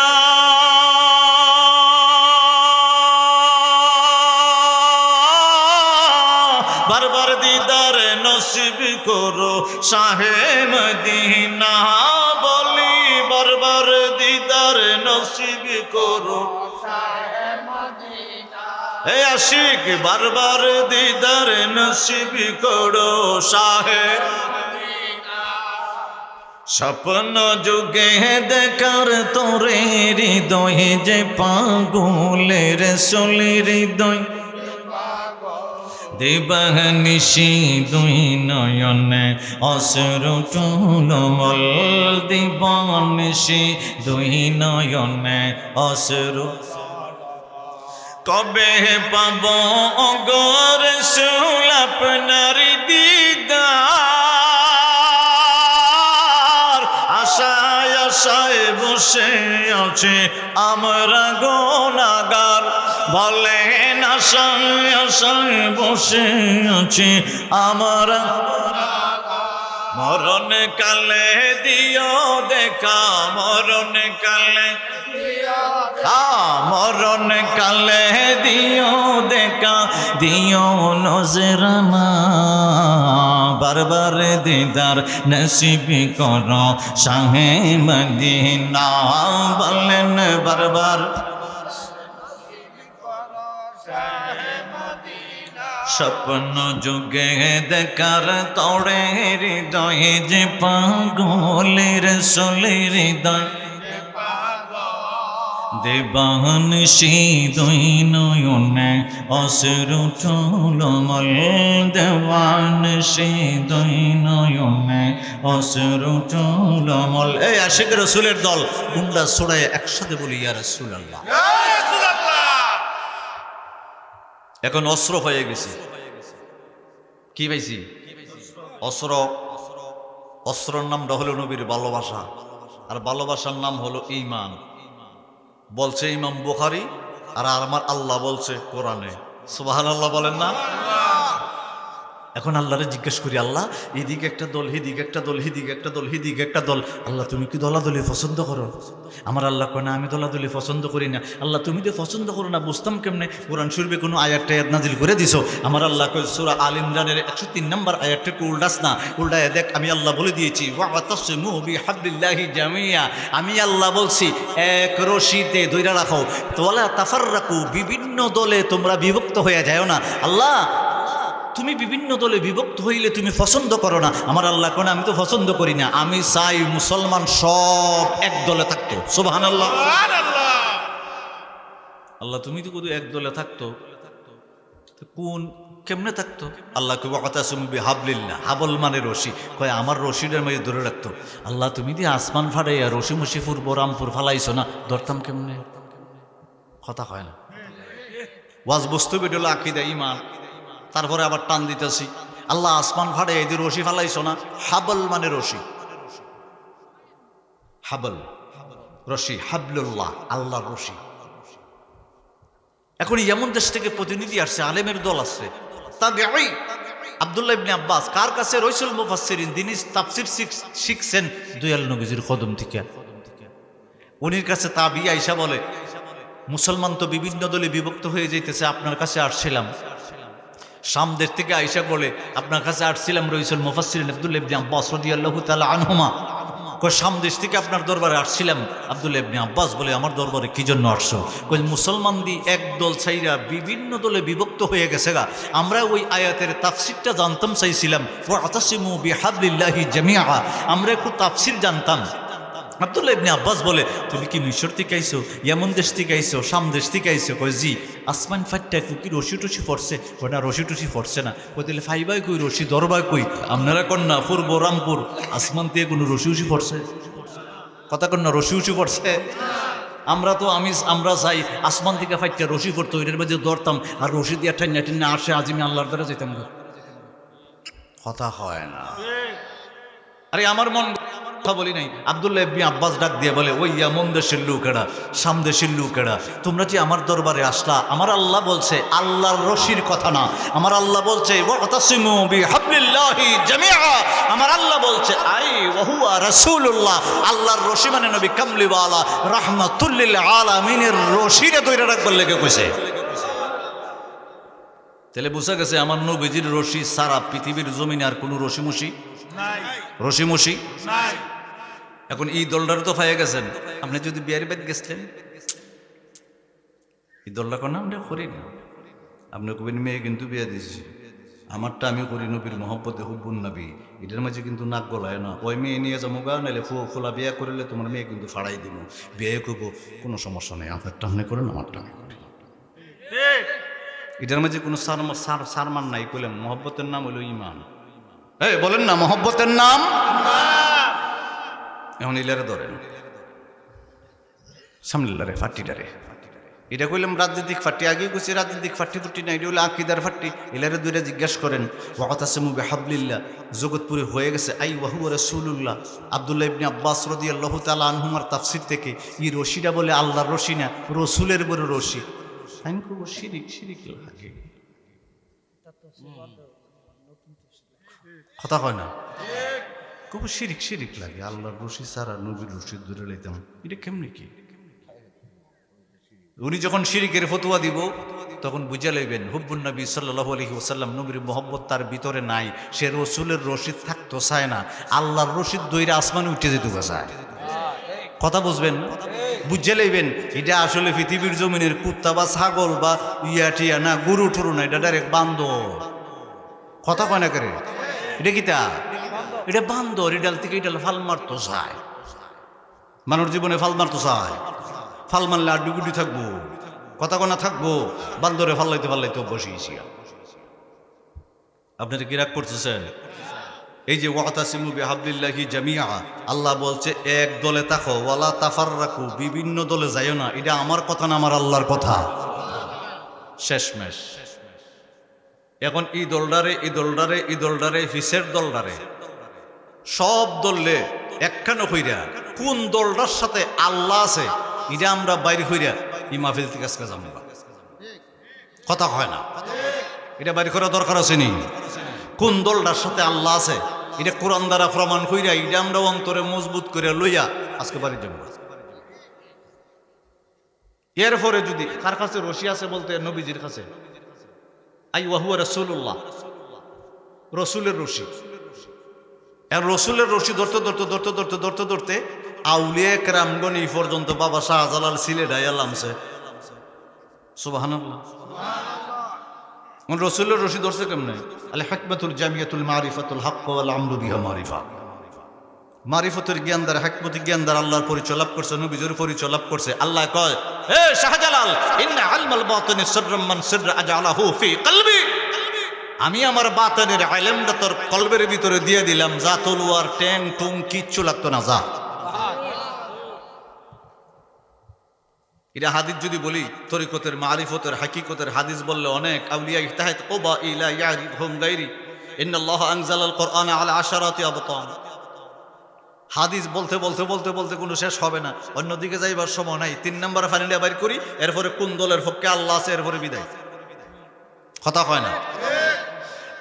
বারবার দিদার নসিব করো শাহে মদিনা, বলি বারবার দিদার নসিব করো হে আশিক, বারবার দিদার নসিব করো শাহে। স্বপ্ন যুগে দেখার তোরে হৃদয়ে যে পাগলের সোলের হৃদয়, দেবানিশি দুই নয়নে অশ্রু টলমল, দেবানিশি দুই নয়নে অশ্রু। কবে পাব ওগো রাসূল আপনার দিদার, আশায় আশায় বসে আছে আমরা গুনাহগার, বলেন আশায় আশায় বসে আছে আমরা। মরণ কালে দিও দেখা, মরণ কালে, মরণ কালে দিও দেখা, দিও নজরানা, বারবার দিদার নসিব করো শাহে মদিনা, বলেন বারবার। স্বপ্ন যুগে দেখার তোরে হৃদয়ে যে পাগলের সোলের হৃদয়, দেবানিশি দুই নয়নে অশ্রু টলমল, দেবানিশি দুই নয়নে অশ্রু টলমল। এই আশিক রাসূলের দল গুন্ডা ছড়ায় একসাথে বলি ইয়া রাসূলুল্লাহ। এখন অস্ত্র হয়ে গেছি, কি পাইছি? অস্ত্র। অস্ত্রের নামটা হলো নবীর ভালোবাসা, আর ভালোবাসার নাম হলো ঈমান। বলছে ইমাম বুখারী, আর আমার আল্লাহ বলছে কোরআনে। সুবহানাল্লাহ বলেন না? এখন আল্লাহরে জিজ্ঞেস করি, আল্লাহ এদিকে একটা দল, হিদিকে একটা দল, হিদিকে একটা দল, হিদিকে একটা দল, আল্লাহ তুমি কি দলাদলি পছন্দ করো? আমার আল্লাহ কয় না, আমি দলাদলি পছন্দ করি না। আল্লাহ তুমি তো পছন্দ করো না, বুঝতাম কেমনে? কোরআন শরীফে কোনো আয়াত নাজিল করে দিছো? আমার আল্লাহ কয় সূরা আল ইমরানের 103 নম্বর আয়াতটাকে উল্টাস না, উল্টায় দেখ, আমি আল্লাহ বলে দিয়েছি ওয়াতাসিমু বিহাবলিল্লাহি জামিয়া, আমি আল্লাহ বলছি এক রশিতে ধইরা রাখো, ওয়ালা তাফাররাকু, বিভিন্ন দলে তোমরা বিভক্ত হয়ে যাও না। আল্লাহ তুমি বিভিন্ন দলে বিভক্ত হইলে তুমি পছন্দ করো না। আমার আল্লাহ কোন আমি তো পছন্দ করি না, আমি চাই মুসলমান সব এক দলে থাকতো। সুবহানাল্লাহ। আল্লাহ তুমি তো এক দলে থাকতো, কোন কেমনে থাকতো? আল্লাহ কই ওয়াতাসিমু বিহাবলিল্লাহ, হাবল মানে রশি, কয় আমার রশিটার মধ্যে ধরে রাখতো। আল্লাহ তুমি দিয়ে আসমান ফাড়াইয়া রশি মুশিপুর বরামপুর ফালাইছো না, ধরতাম কেমনে? কথা হয় না। ওয়াজ বস্তু বেডল আকীদা ঈমান, তারপরে আবার টান দিতেছি আল্লাহ আসমান ফাড়ে এদের রশি ফালাইছো না, হাবল মানে রশি, হাবল রশি, হাবলুল্লাহ আল্লাহর রশি। এখন এমন দেশ থেকে প্রতিনিধি আসছে, আলেমের দল আসছে, তাবেঈ আব্দুল্লাহ ইবনে আব্বাস, কার কাছে? রাইসুল মুফাসসিরিন, যিনি তাফসীর শিখছেন দয়াল নবীজির কদম থেকে। উনির কাছে তাবি আয়েশা বলে, মুসলমান তো বিভিন্ন দলে বিভক্ত হয়ে যাইতেছে, আপনার কাছে আসছিলাম। শাম দেশ থেকে আয়েশা বলে, আপনার কাছে আসছিলাম রাইসুল মুফাসসিরিন আব্দুল্লাহ ইবনে আব্বাস রাদিয়াল্লাহু তাআলা আনহুমা, কই শাম দেশ থেকে আপনার দরবারে আসছিলাম। আব্দুল্লাহ ইবনে আব্বাস বলে, আমার দরবারে কি জন্য আসছো? কই মুসলমান দি এক দল ছাইরা বিভিন্ন দলে বিভক্ত হয়ে গেছে গা, আমরা ওই আয়াতের তাফসীরটা জানতাম চাইছিলাম, ওয়াতাসিমু বিহাবলিল্লাহি জামিআ, আমরা একটু তাফসীর জানতাম। আব্দুল্লাহ ইবনে আব্বাস বলে, তুমি কি মিশর থেকে আইছো, ইয়ামন দেশ থেকে আইছো, শাম দেশ থেকে আইছো? কই জি। আসমান ফাটটা কি রশি টুসি পড়ছে? কই না রশি টুসি পড়ছে না। কই তাহলে ফাইবাই কই, রশি দরবাই কই? আপনারা কন্যা পূর্ব রামপুর আসমান থেকে কোনো রশি উসি পড়ছে? কথা কন্যা রশি উসি পড়ছে? আমরা তো আমরা যাই আসমান থেকে ফাইটটা রশি পড়তো, এটার মধ্যে ধরতাম আর রশি দিয়ে ঠান্না ঠান্না আসে, আজ আমি আল্লাহর দ্বারা যেতাম। কথা হয় না। আরে আমার মন কথা বলি নাই। আব্দুল্লাহ ইবনে আব্বাস ডাক দিয়ে বলে, ওই ইয়ামন দেশের লোকেরা, শাম দেশের লোকেরা, তোমরা যে আমার দরবারে আসলা, আমার আল্লাহ বলছে আল্লাহর রশির কথা না, আমার আল্লাহ বলছে ওয়াতাসিমু বিহাবলিল্লাহি জামিআ, আমার আল্লাহ বলছে আই ওয়া হুয়া রাসূলুল্লাহ, আল্লাহর রশি মানে নবী কামলিওয়ালা রাহমাতুল লিল আলামিনের রশিরে ধরে রাখবার লেগে কইছে। তাহলে বোঝা গেছে আমার নবীজির রশি সারা পৃথিবীর জমিনে আর কোনো রশিমুশি নাই, রশিমুশি নাই। এখন এই দলটারও তো পাইয়া গেছেন। আপনি যদি বিয়ারি বাদ গেছিলেন, এই দলটা কোন আমরা করি না, আপনি কবেন মেয়ে কিন্তু বিয়া দিয়েছি, আমারটা আমি করি নবীর মহব্বতে হুব্বুন নবী, এটার মাঝে কিন্তু নাক গলায় না। ওই মেয়ে নিয়ে যাবো গা, নাহলে খোলা বিয়া করলে তোমার মেয়ে কিন্তু ফাড়াই দিব, বিয়ে করবো, কোনো সমস্যা নেই, আপনারটা আপনি করেন, আমারটা আমি করি। এটার মাঝে কোনো সারমান নাই। কইলাম মহব্বতের নাম হলো ইমান। এই বলেন না মহব্বতের নাম। এখন ইলারে ধরেন সামলিল্লারে ফাটিটারে, এটা কইলাম রাজনৈতিক ফাটি, আগে কইছি রাজনৈতিক ফাটি ফুটি না, এটা হলো আকিদার ফাটি। ইলারে দুইটা জিজ্ঞাসা করেন, ওয়াতাসিমু বিহাবলিল্লাহ জগৎপুরে হয়ে গেছে আই ওয়া হুয়া রাসূলুল্লাহ। আব্দুল্লাহ ইবনে আব্বাস রাদিয়াল্লাহু তাআলা আনহুমার তাফসীর থেকে এই রশিটা বলে আল্লাহর রশি না, রসুলের বড় রশি। আমি কইব শিরিক, শিরিক লাগে, কথা হয় না। কব শিরিক, শিরিক লাগে, আল্লাহর রশি ছাড়া নবীর রশি ধরে লইতাম, এটা কেমনি কি? উনি যখন শিরিকের ফতোয়া দিব তখন বুঝা লইবেন হুব্বুন নবী সাল্লাল্লাহু আলাইহি ওয়াসাল্লাম, নবীর মোহব্বত তার ভিতরে নাই, সে রসুলের রশিদ থাকতো চায় না, আল্লাহর রশিদ দইরা আসমানে উঠে যেতে চায়। কথা বুঝবেন না? বুঝে লইবেন এটা আসলে পৃথিবীর জমিনের কুত্তা বা ছাগল বা টিয়া না, গরু টরু না, এটা ডাইরেক্ট বান্দর। কথা কয় না করে, এটা কিতা? এটা বান্দর, এডাল থেকে এডাল ফাল মারতো চায়, মানুষ জীবনে ফাল মারতো চায়, ফাল মারলে আর ডুগুডি থাকবো, কথা কনা থাকবো, বান্দরে ফাল্লাইতে ফাল্লাইতে বসিয়েছি। আপনারা কি রাগ করতেছেন? এই যে ওয়াতাসিমু বিহাবলিল্লাহি জামিআ, আল্লাহ বলছে এক দলে থাকো, ওয়ালা তাফাররাকু, বিভিন্ন দলে যাইও না। এটা আমার কথা না, আমার আল্লাহর কথা। শেষমেশ এখন এই দলডারে, এই দলডারে, এই দলডারে, ফিসের দলডারে, সব দললে একখানো হইরা কোন দলটার সাথে আল্লাহ আছে এটা আমরা বাইরে হইরা এই মাহফিল থেকে আজকে যাবো। কথা হয় না, এটা বাইরে করা দরকার আছে নি? কোন দলটার সাথে আল্লাহ আছে এটা কোরআন দ্বারা প্রমাণ কইরা এটা আমরা অন্তরে মজবুত করে লইয়া আজকে বাড়ি যাব। এরপরে যদি কার কাছে রশি আছে বলতে নবীজির কাছে, আই ওয়া হুয়া রাসূলুল্লাহ, রসুলের রশি। আর রসুলের রশি ধরতে ধরতে ধরতে ধরতে ধরতে ধরতে আউলিয়া কেরামগণ এই পর্যন্ত বাবা শাহজালাল সিলেট আইয়া লামছে। সুবহানাল্লাহ। রসুলের রশি ধরছে কেমনে? আল হিকমাতুল জামিয়াতুল মারিফাতুল হক ওয়াল আমরু বিহা মারিফা। মারিফতের জ্ঞান দ্বারা, হিকমতের জ্ঞান দ্বারা আল্লাহর পরিচয় লাভ করছে, নবীজির পরিচয় লাভ করছে। আল্লাহ কয়, হে শাহজালাল, ইন্না ইলমাল বাতিনি সিররাম মান সিররা আজআলাহু ফি কলবি। আমি আমার বাতিনের ইলমটা তোর কলবের ভিতরে দিয়ে দিলাম, যা তলোয়ার ট্যাং টুং কিচ্ছু লাগতো না, যা। এটা হাদিস যদি বলি, তরিকতের মারিফতের হাকিকতের হাদিস বললে অনেক আউলিয়া ইহতাহাত কুবা ইলা ইয়ারিফহুম গায়রি ইন্নাল্লাহ আনজালাল কুরআনা আলা আশারাতি আবতান। হাদিস বলতে বলতে বলতে বলতে কোনো শেষ হবে না, অন্যদিকে যাইবার সময় নাই। 3 নম্বরে ফাইনালে বাইর করি, এরপরে কোন দলের পক্ষে আল্লাহ আছে, এরপরে বিদায়। কথা হয় না?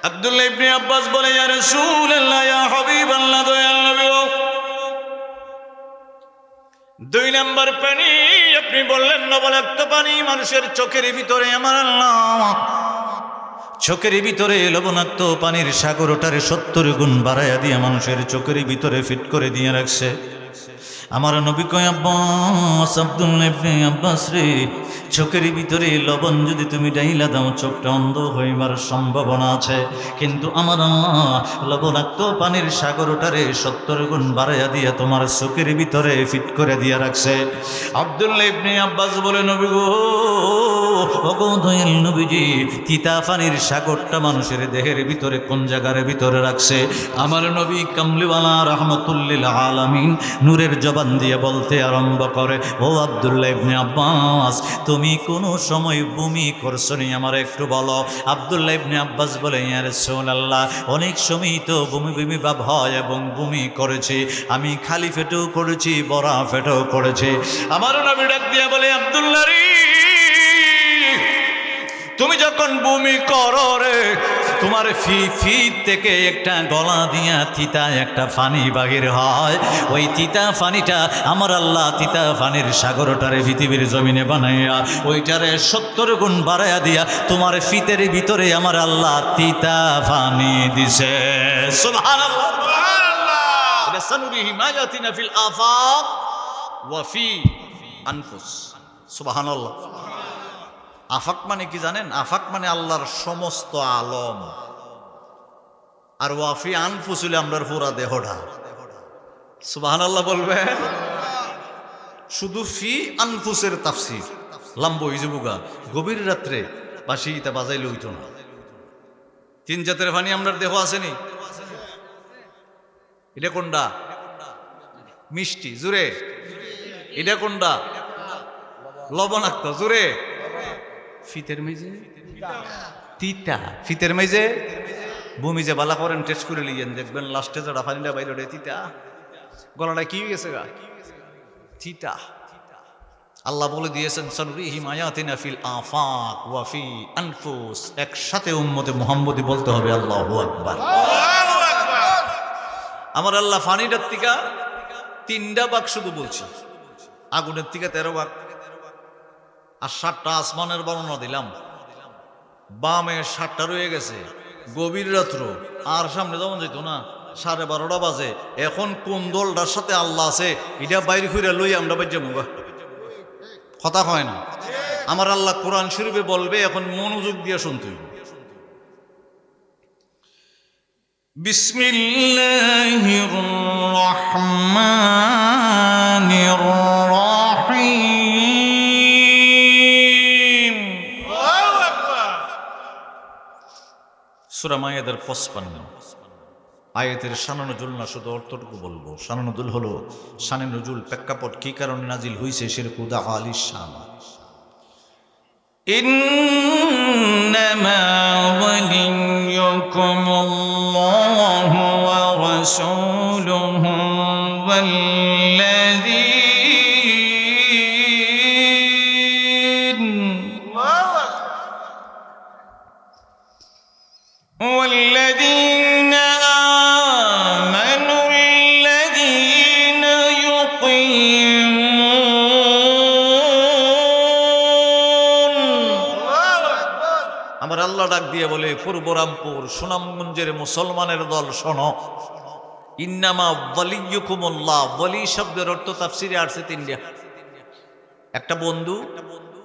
আব্দুল্লাহ ইবনে আব্বাস বলে, ইয়া রাসূলুল্লাহ, ইয়া হাবিবাল্লাহ, দয়াল নবী, 2 নম্বর পানি আপনি বললেন লবণাক্ত পানি মানুষের চোখের ভিতরে। আমার আল্লাহ চোখের ভিতরে লবণাক্ত পানির সাগর, ওটারে 70 গুণ বাড়াইয়া দিয়ে মানুষের চোখের ভিতরে ফিট করে দিয়ে রাখছে। আমার নবী কয়, আব্বাস, আব্দুল্লাহ ইবনে আব্বাস রে, চোখের ভিতরে লবণ যদি তুমি ডাইলা দাও, চোখটা অন্ধ হইবার সম্ভাবনা আছে। কিন্তু আমার আল্লাহ লবণাক্ত পানির সাগর, ওটারে 70 গুণ বাড়াইয়া দিয়ে তোমার চোখের ভিতরে ফিট করে দিয়ে রাখছে। আব্দুল্লাহ ইবনে আব্বাস বলে, নবী গো, ওগো দয়াল নবীজি, তিতা পানির সাগরটা মানুষের দেহের ভিতরে কোন জায়গার ভিতরে রাখছে? আমার নবী কামলিওয়ালা রাহমাতুল্লিল আলামিন নূরের জবান দিয়ে বলতে আরম্ভ করে, ও আব্দুল্লাহ ইবনে আব্বাস, তুমি কোনো সময় বমি করছো নি? আমার একটু বলো। আব্দুল্লাহ ইবনে আব্বাস বলে, ইয়া রাসূলুল্লাহ, অনেক সময় তো বমি বমি ভাব হয় এবং বমি করেছি। আমি খালি পেটেও করেছি, বড়া পেটেও করেছি। আমার নবী ডাক দিয়ে বলে, আব্দুল্লাহ রে, তুমি যখন বমি করো রে, তোমার ফি থেকে একটা গলা দিয়া তিতা একটা পানি বাহির হয়। ওই তিতা পানিটা আমার আল্লাহ তিতা পানির সাগরটারে পৃথিবীর জমিনে বানাইয়া ওইটারে 70 গুণ বাড়াইয়া দিয়া তোমার ফিতের ভিতরে আমার আল্লাহ তিতা পানি দিছে। সুবহানাল্লাহ, সুবহানাল্লাহ। এটা সানুরিহি মায়াতিনা ফিল আফাক ওয়া ফি আনফুস। সুবহানাল্লাহ। আফাক মানে কি জানেন? আফাক মানে আল্লাহর সমস্ত আলম, আর ওয়াফি আনফুস হইলে আমরার পুরা দেহটা। সুবহানাল্লাহ বলবেন। শুধু ফি আনফুসের তাফসীর লম্ব ইজবুগা, গভীর রাত্রে বাঁশি গীতা বাজাইলে হইতো না। 3 জাতের পানি আমরার দেহ আসেনি। এটা কোনটা? মিষ্টি, জুড়ে। এটা কোনটা? লবণাক্ত, জুড়ে। ফিতের মেজে তিতা, ফিতের মেজে বমি যে বালা করেন, টেস্ট করে লিয়েন, দেখবেন লাস্টে যারা ফানিটা বাইরে ওঠে তিতা। গলাটা কি গেছে গা? তিতা। আল্লাহ বলে দিয়েছেন, সানুরিহিম আয়াতিনা ফিল আফাক ওয়া ফি আনফুস। একসাথে উম্মতে মুহাম্মদি বলতে হবে আল্লাহু আকবার। আমার আল্লাহ ফানিটার থেকে 3টা ভাগ শুধু বলছি, আগুনের থেকে 13 ভাগ, আর 7টা আসমানের বর্ণনা দিলাম। বামে 7টা রয়ে গেছে, গভীর রাত্র, আর সামনে যেমন যেত না, 12:30 বাজে। এখন কোন দলটার সাথে আল্লাহ আছে এটা বাইরে ফিরে লই আমরা বাজ্যা মুগা। কথা হয় না? আমার আল্লাহ কোরআন শরীফে বলবে, এখন মনোযোগ দিয়ে শুনতে। বিসমিল্লাহির রহমানির রহিম। সূরা মায়েদার 55 আয়াতের শানে নজুল না, শুধু অর্থটুকু বলবো। শানে নজুল হলো, শানে নজুল প্রেক্ষাপট কি কারণে নাজিল হইছে সের খুদা আলিশ শান। ইন্নামা ওয়ালিয়্যুকুমুল্লাহু ওয়া রাসূলুহু والذين آمنوا الذين يقيمون। আমার আল্লাহ ডাক দিয়ে বলে, পূর্বরামপুর সুনামগঞ্জের মুসলমানের দল শোনো, ইন্নামা ওয়ালিয়্যুকুমুল্লাহ। ওয়ালি শব্দের অর্থ তাফসিরে আসছে 3টা। একটা বন্ধু,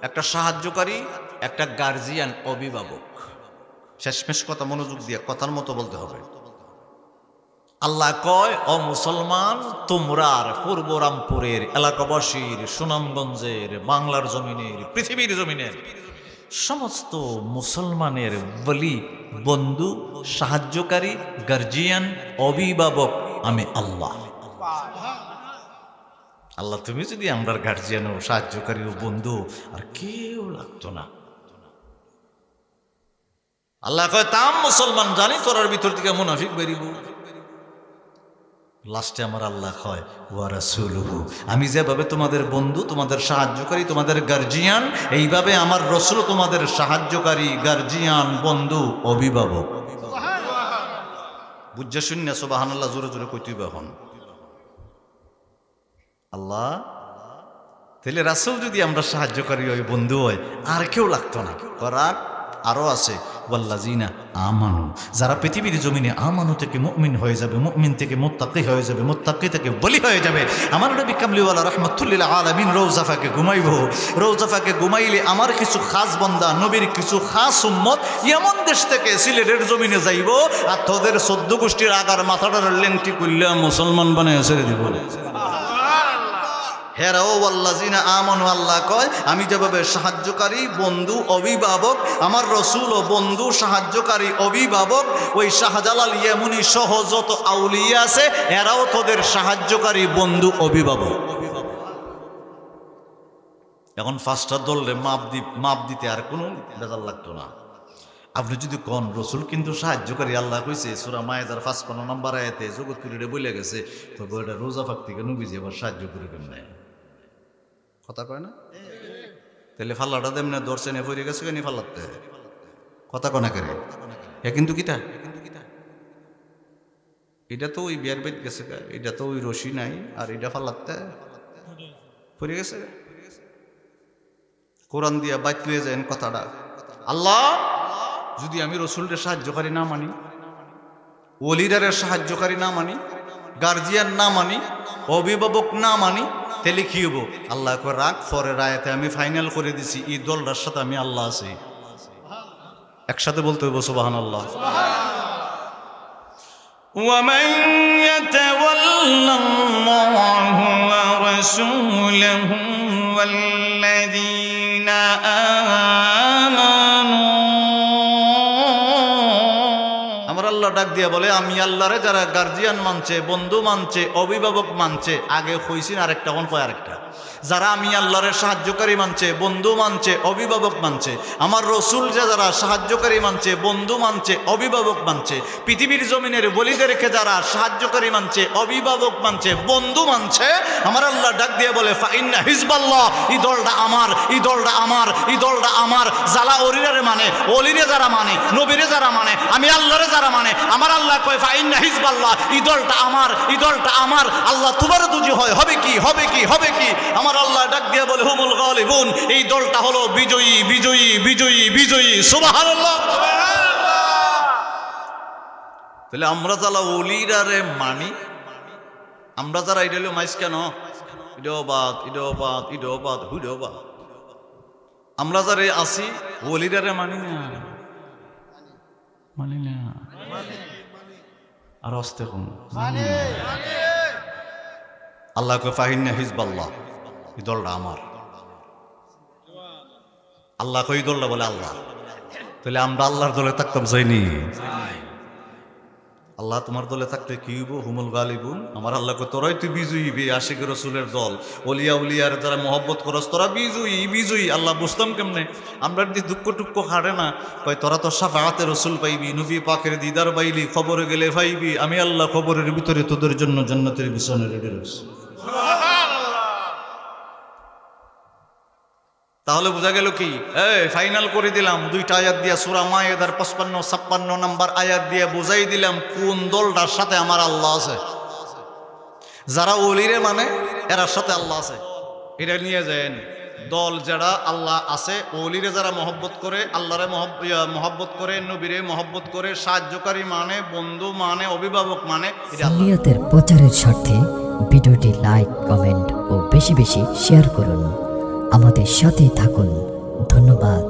একটা সাহায্যকারী, একটা গার্জিয়ান, অভিভাবক। শেষমেশ কথা মনোযোগ দিয়ে কথার মতো বলতে হবে। আল্লাহ কয়, ও মুসলমান, তোমরা আর পূর্ব রামপুরের এলাকাবাসীর, সুনামগঞ্জের, বাংলার জমিনের, পৃথিবীর জমিনের সমস্ত মুসলমানের বলি, বন্ধু, সাহায্যকারী, গার্জিয়ান, অভিভাবক আমি আল্লাহ। আল্লাহ তুমি যদি আমরা গার্জিয়ান ও সাহায্যকারী ও বন্ধু, আর কেউ লাগতো না। আল্লাহ কয়, তাম মুসলমান জানি তোরার ভিতর থেকে মুনাফিক বেরিব। লাস্টে আমার আল্লাহ কয়, ওয়া রাসূলুহু, আমি যেভাবে তোমাদের বন্ধু, তোমাদের সাহায্যকারী, তোমাদের গার্জিয়ান, এইভাবে আমার রাসূল তোমাদের সাহায্যকারী, গার্জিয়ান, বন্ধু, অভিভাবক। বুঝা শূন্য সুবহানাল্লাহ জোরে জোরে কইতেই এখন আল্লাহ। তাহলে রাসূল যদি আমরা সাহায্যকারী হয়, বন্ধু হয়, আর কেউ লাগতো না। করার আরো আছে, ওয়াল্লাযিনা আমানু, যারা পৃথিবীর জমিনে আমানু থেকে মুমিন হয়ে যাবে, মুমিন থেকে মুত্তাকি হয়ে যাবে, মুত্তাকি থেকে বলি হয়ে যাবে। আমার নবী কামলিওয়ালা রাহমাতুল লিল আলামিন রওজাফাকে ঘুমাইব। রওজাফাকে ঘুমাইলে আমার কিছু খাস বান্দা, নবীর কিছু খাস উম্মত এমন দেশ থেকে সিলেটের জমিনে যাইব, আর তোদের 14 গোষ্ঠীর আগার মাথাটার লেংটি করলে মুসলমান বানায় ছেড়ে দিব। হেরাও ওয়াল্লাযিনা আমানু, আল্লাহ কয় আমি যেভাবে সাহায্যকারী, বন্ধু, অভিভাবক, আমার রাসূল ও বন্ধু, সাহায্যকারী, অভিভাবক, ওই শাহজালাল ইয়ামুনি সহ যত আউলিয়া আছে এরাও তোদের সাহায্যকারী, বন্ধু, অভিভাবক। এখন ফার্স্টটা দলরে মাপ দিতে আর কোনো বেজাল লাগতো না। আপনি যদি কোন রাসূল কিন্তু সাহায্যকারী, আল্লাহ কইছে সূরা মায়েদার 55 নম্বর আয়াতে জগৎপুরীরে বলে গেছে, তবে ওটা রোজা ফাঁক থেকে নবীজি আবার সাহায্য করে কেমনে কথা কয় না? তাহলে ফাল্লাটা দেমনে দর্শনে পড়ে গেছে কেন ফাল্লাতে কথা কনা করে এ কিন্তু কিতা এটা তো ওই বিয়ার বেদ গেছে, এটা তো ওই রশি নাই, আর এটা ফাল্লাতে পড়ে গেছে। কোরআন দিয়া বাইত লয়ে যায় কথাটা। আল্লাহ যদি আমি রসুলের সাহায্যকারী না মানি, ওলিদারের সাহায্যকারী না মানি, গার্জিয়ান না মানি, অভিভাবক না মানি, তাহলে কি হবো? আল্লাহ কয় রাগ, পরের আয়াতে আমি ফাইনাল করে দিছি এই দলটার সাথে আমি আল্লাহ আছি। একসাথে বলতে হইব সুবহানাল্লাহ। ومن يتول الله ورسوله والذين آمنوا, আমার আল্লাহ ডাক দিয়া বলে, আমি আল্লাহরে যারা গার্জিয়ান মানছে, বন্ধু মানছে, অভিভাবক মানছে, আগে হইছেন আরেকটা, কোন কয় আরেকটা, যারা আমি আল্লাহরে সাহায্যকারী মানছে, বন্ধু মানছে, অভিভাবক মানছে, আমার রসুল যে যারা সাহায্যকারী মানছে, বন্ধু মানছে, অভিভাবক মানছে, পৃথিবীর জমিনের বলিদেরকে যারা সাহায্যকারী মানছে, অভিভাবক মানছে, বন্ধু মানছে, আমার আল্লাহ ডাক দিয়ে বলে ফাইন্না হিজবাল্লাহ, এই দলটা আমার, এই দলটা আমার, এই দলটা আমার। যারা অলিরে মানে, অলিরে যারা মানে, নবীরে যারা মানে, আমি আল্লাহরে যারা মানে, আমার আল্লাহ কয় ফাইন্না হিজবাল্লাহ, এই দলটা আমার, এই দলটা আমার। আল্লাহ তোমার দুজি হয়, হবে কি, হবে কি, হবে কি? আমার আল্লাহ ডাক দিয়ে বলে হুমুল গালিবুন, এই দলটা হলো বিজয়ী, বিজয়ী, বিজয়ী, বিজয়ী। সুবহানাল্লাহ। তাহলে আমরা যারা ওলিরারে মানি, আমরা যারা এটা হলো মাইস কেন, ইডোবাদ, ইডোবাদ, ইডোবাদ, হুডোবাদ, আমরা যারা আছি ওলিরারে মানি না, মানি না, আর আসতে কোন আল্লাহ কয় ফাহিন্না হিজবাল্লাহ, এই দলটা আমার। আল্লাহ কই দলটা বলে আল্লাহ। তাহলে আমরা আল্লাহর দলে থাকতাম চাইনি? আল্লাহ তোমার দলে থাকতে কি হইব? হুমুল গালিবুন। আমার আল্লাহ কয় তোরাই তুই বিজয়ী, বে আশিক রসুলের দল, অলিয়া উলিয়ার যারা মহব্বত করস তোরা বিজয়ী, বিজয়ী। আল্লাহ বুঝতাম কেমনে? আমরা যদি দুঃখ টুক্ষ খাড়ে না, কয় তোরা তো শাফাআতে রসুল পাইবি, নবী পাকের দিদার পাইলি, খবরে গেলে পাইবি। আমি আল্লাহ খবরের ভিতরে তোদের জন্য জান্নাতের বিছানা রেডি রাখছি। তাহলে বোঝা গেল কি? ফাইনাল করে দিলাম দুইটা আয়াত দিয়া, সূরা মায়েদার 55-56 নম্বর আয়াত দিয়ে বুঝাই দিলাম কোন দলটার সাথে আমার আল্লাহ আছে। যারা ওলিরে মানে এরার সাথে আল্লাহ আছে, এটা নিয়ে যায় দল যারা আল্লাহ আছে, ওলিরে যারা মহব্বত করে, আল্লাহরে মহব্বত করে, নবীরে মহব্বত করে, সাহায্যকারী মানে, বন্ধু মানে, অভিভাবক মানে। জালিয়াতের প্রচারের স্বার্থে ভিডিওটি লাইক, কমেন্ট ও বেশি বেশি শেয়ার করুন। আমাদের সাথেই থাকুন। ধন্যবাদ।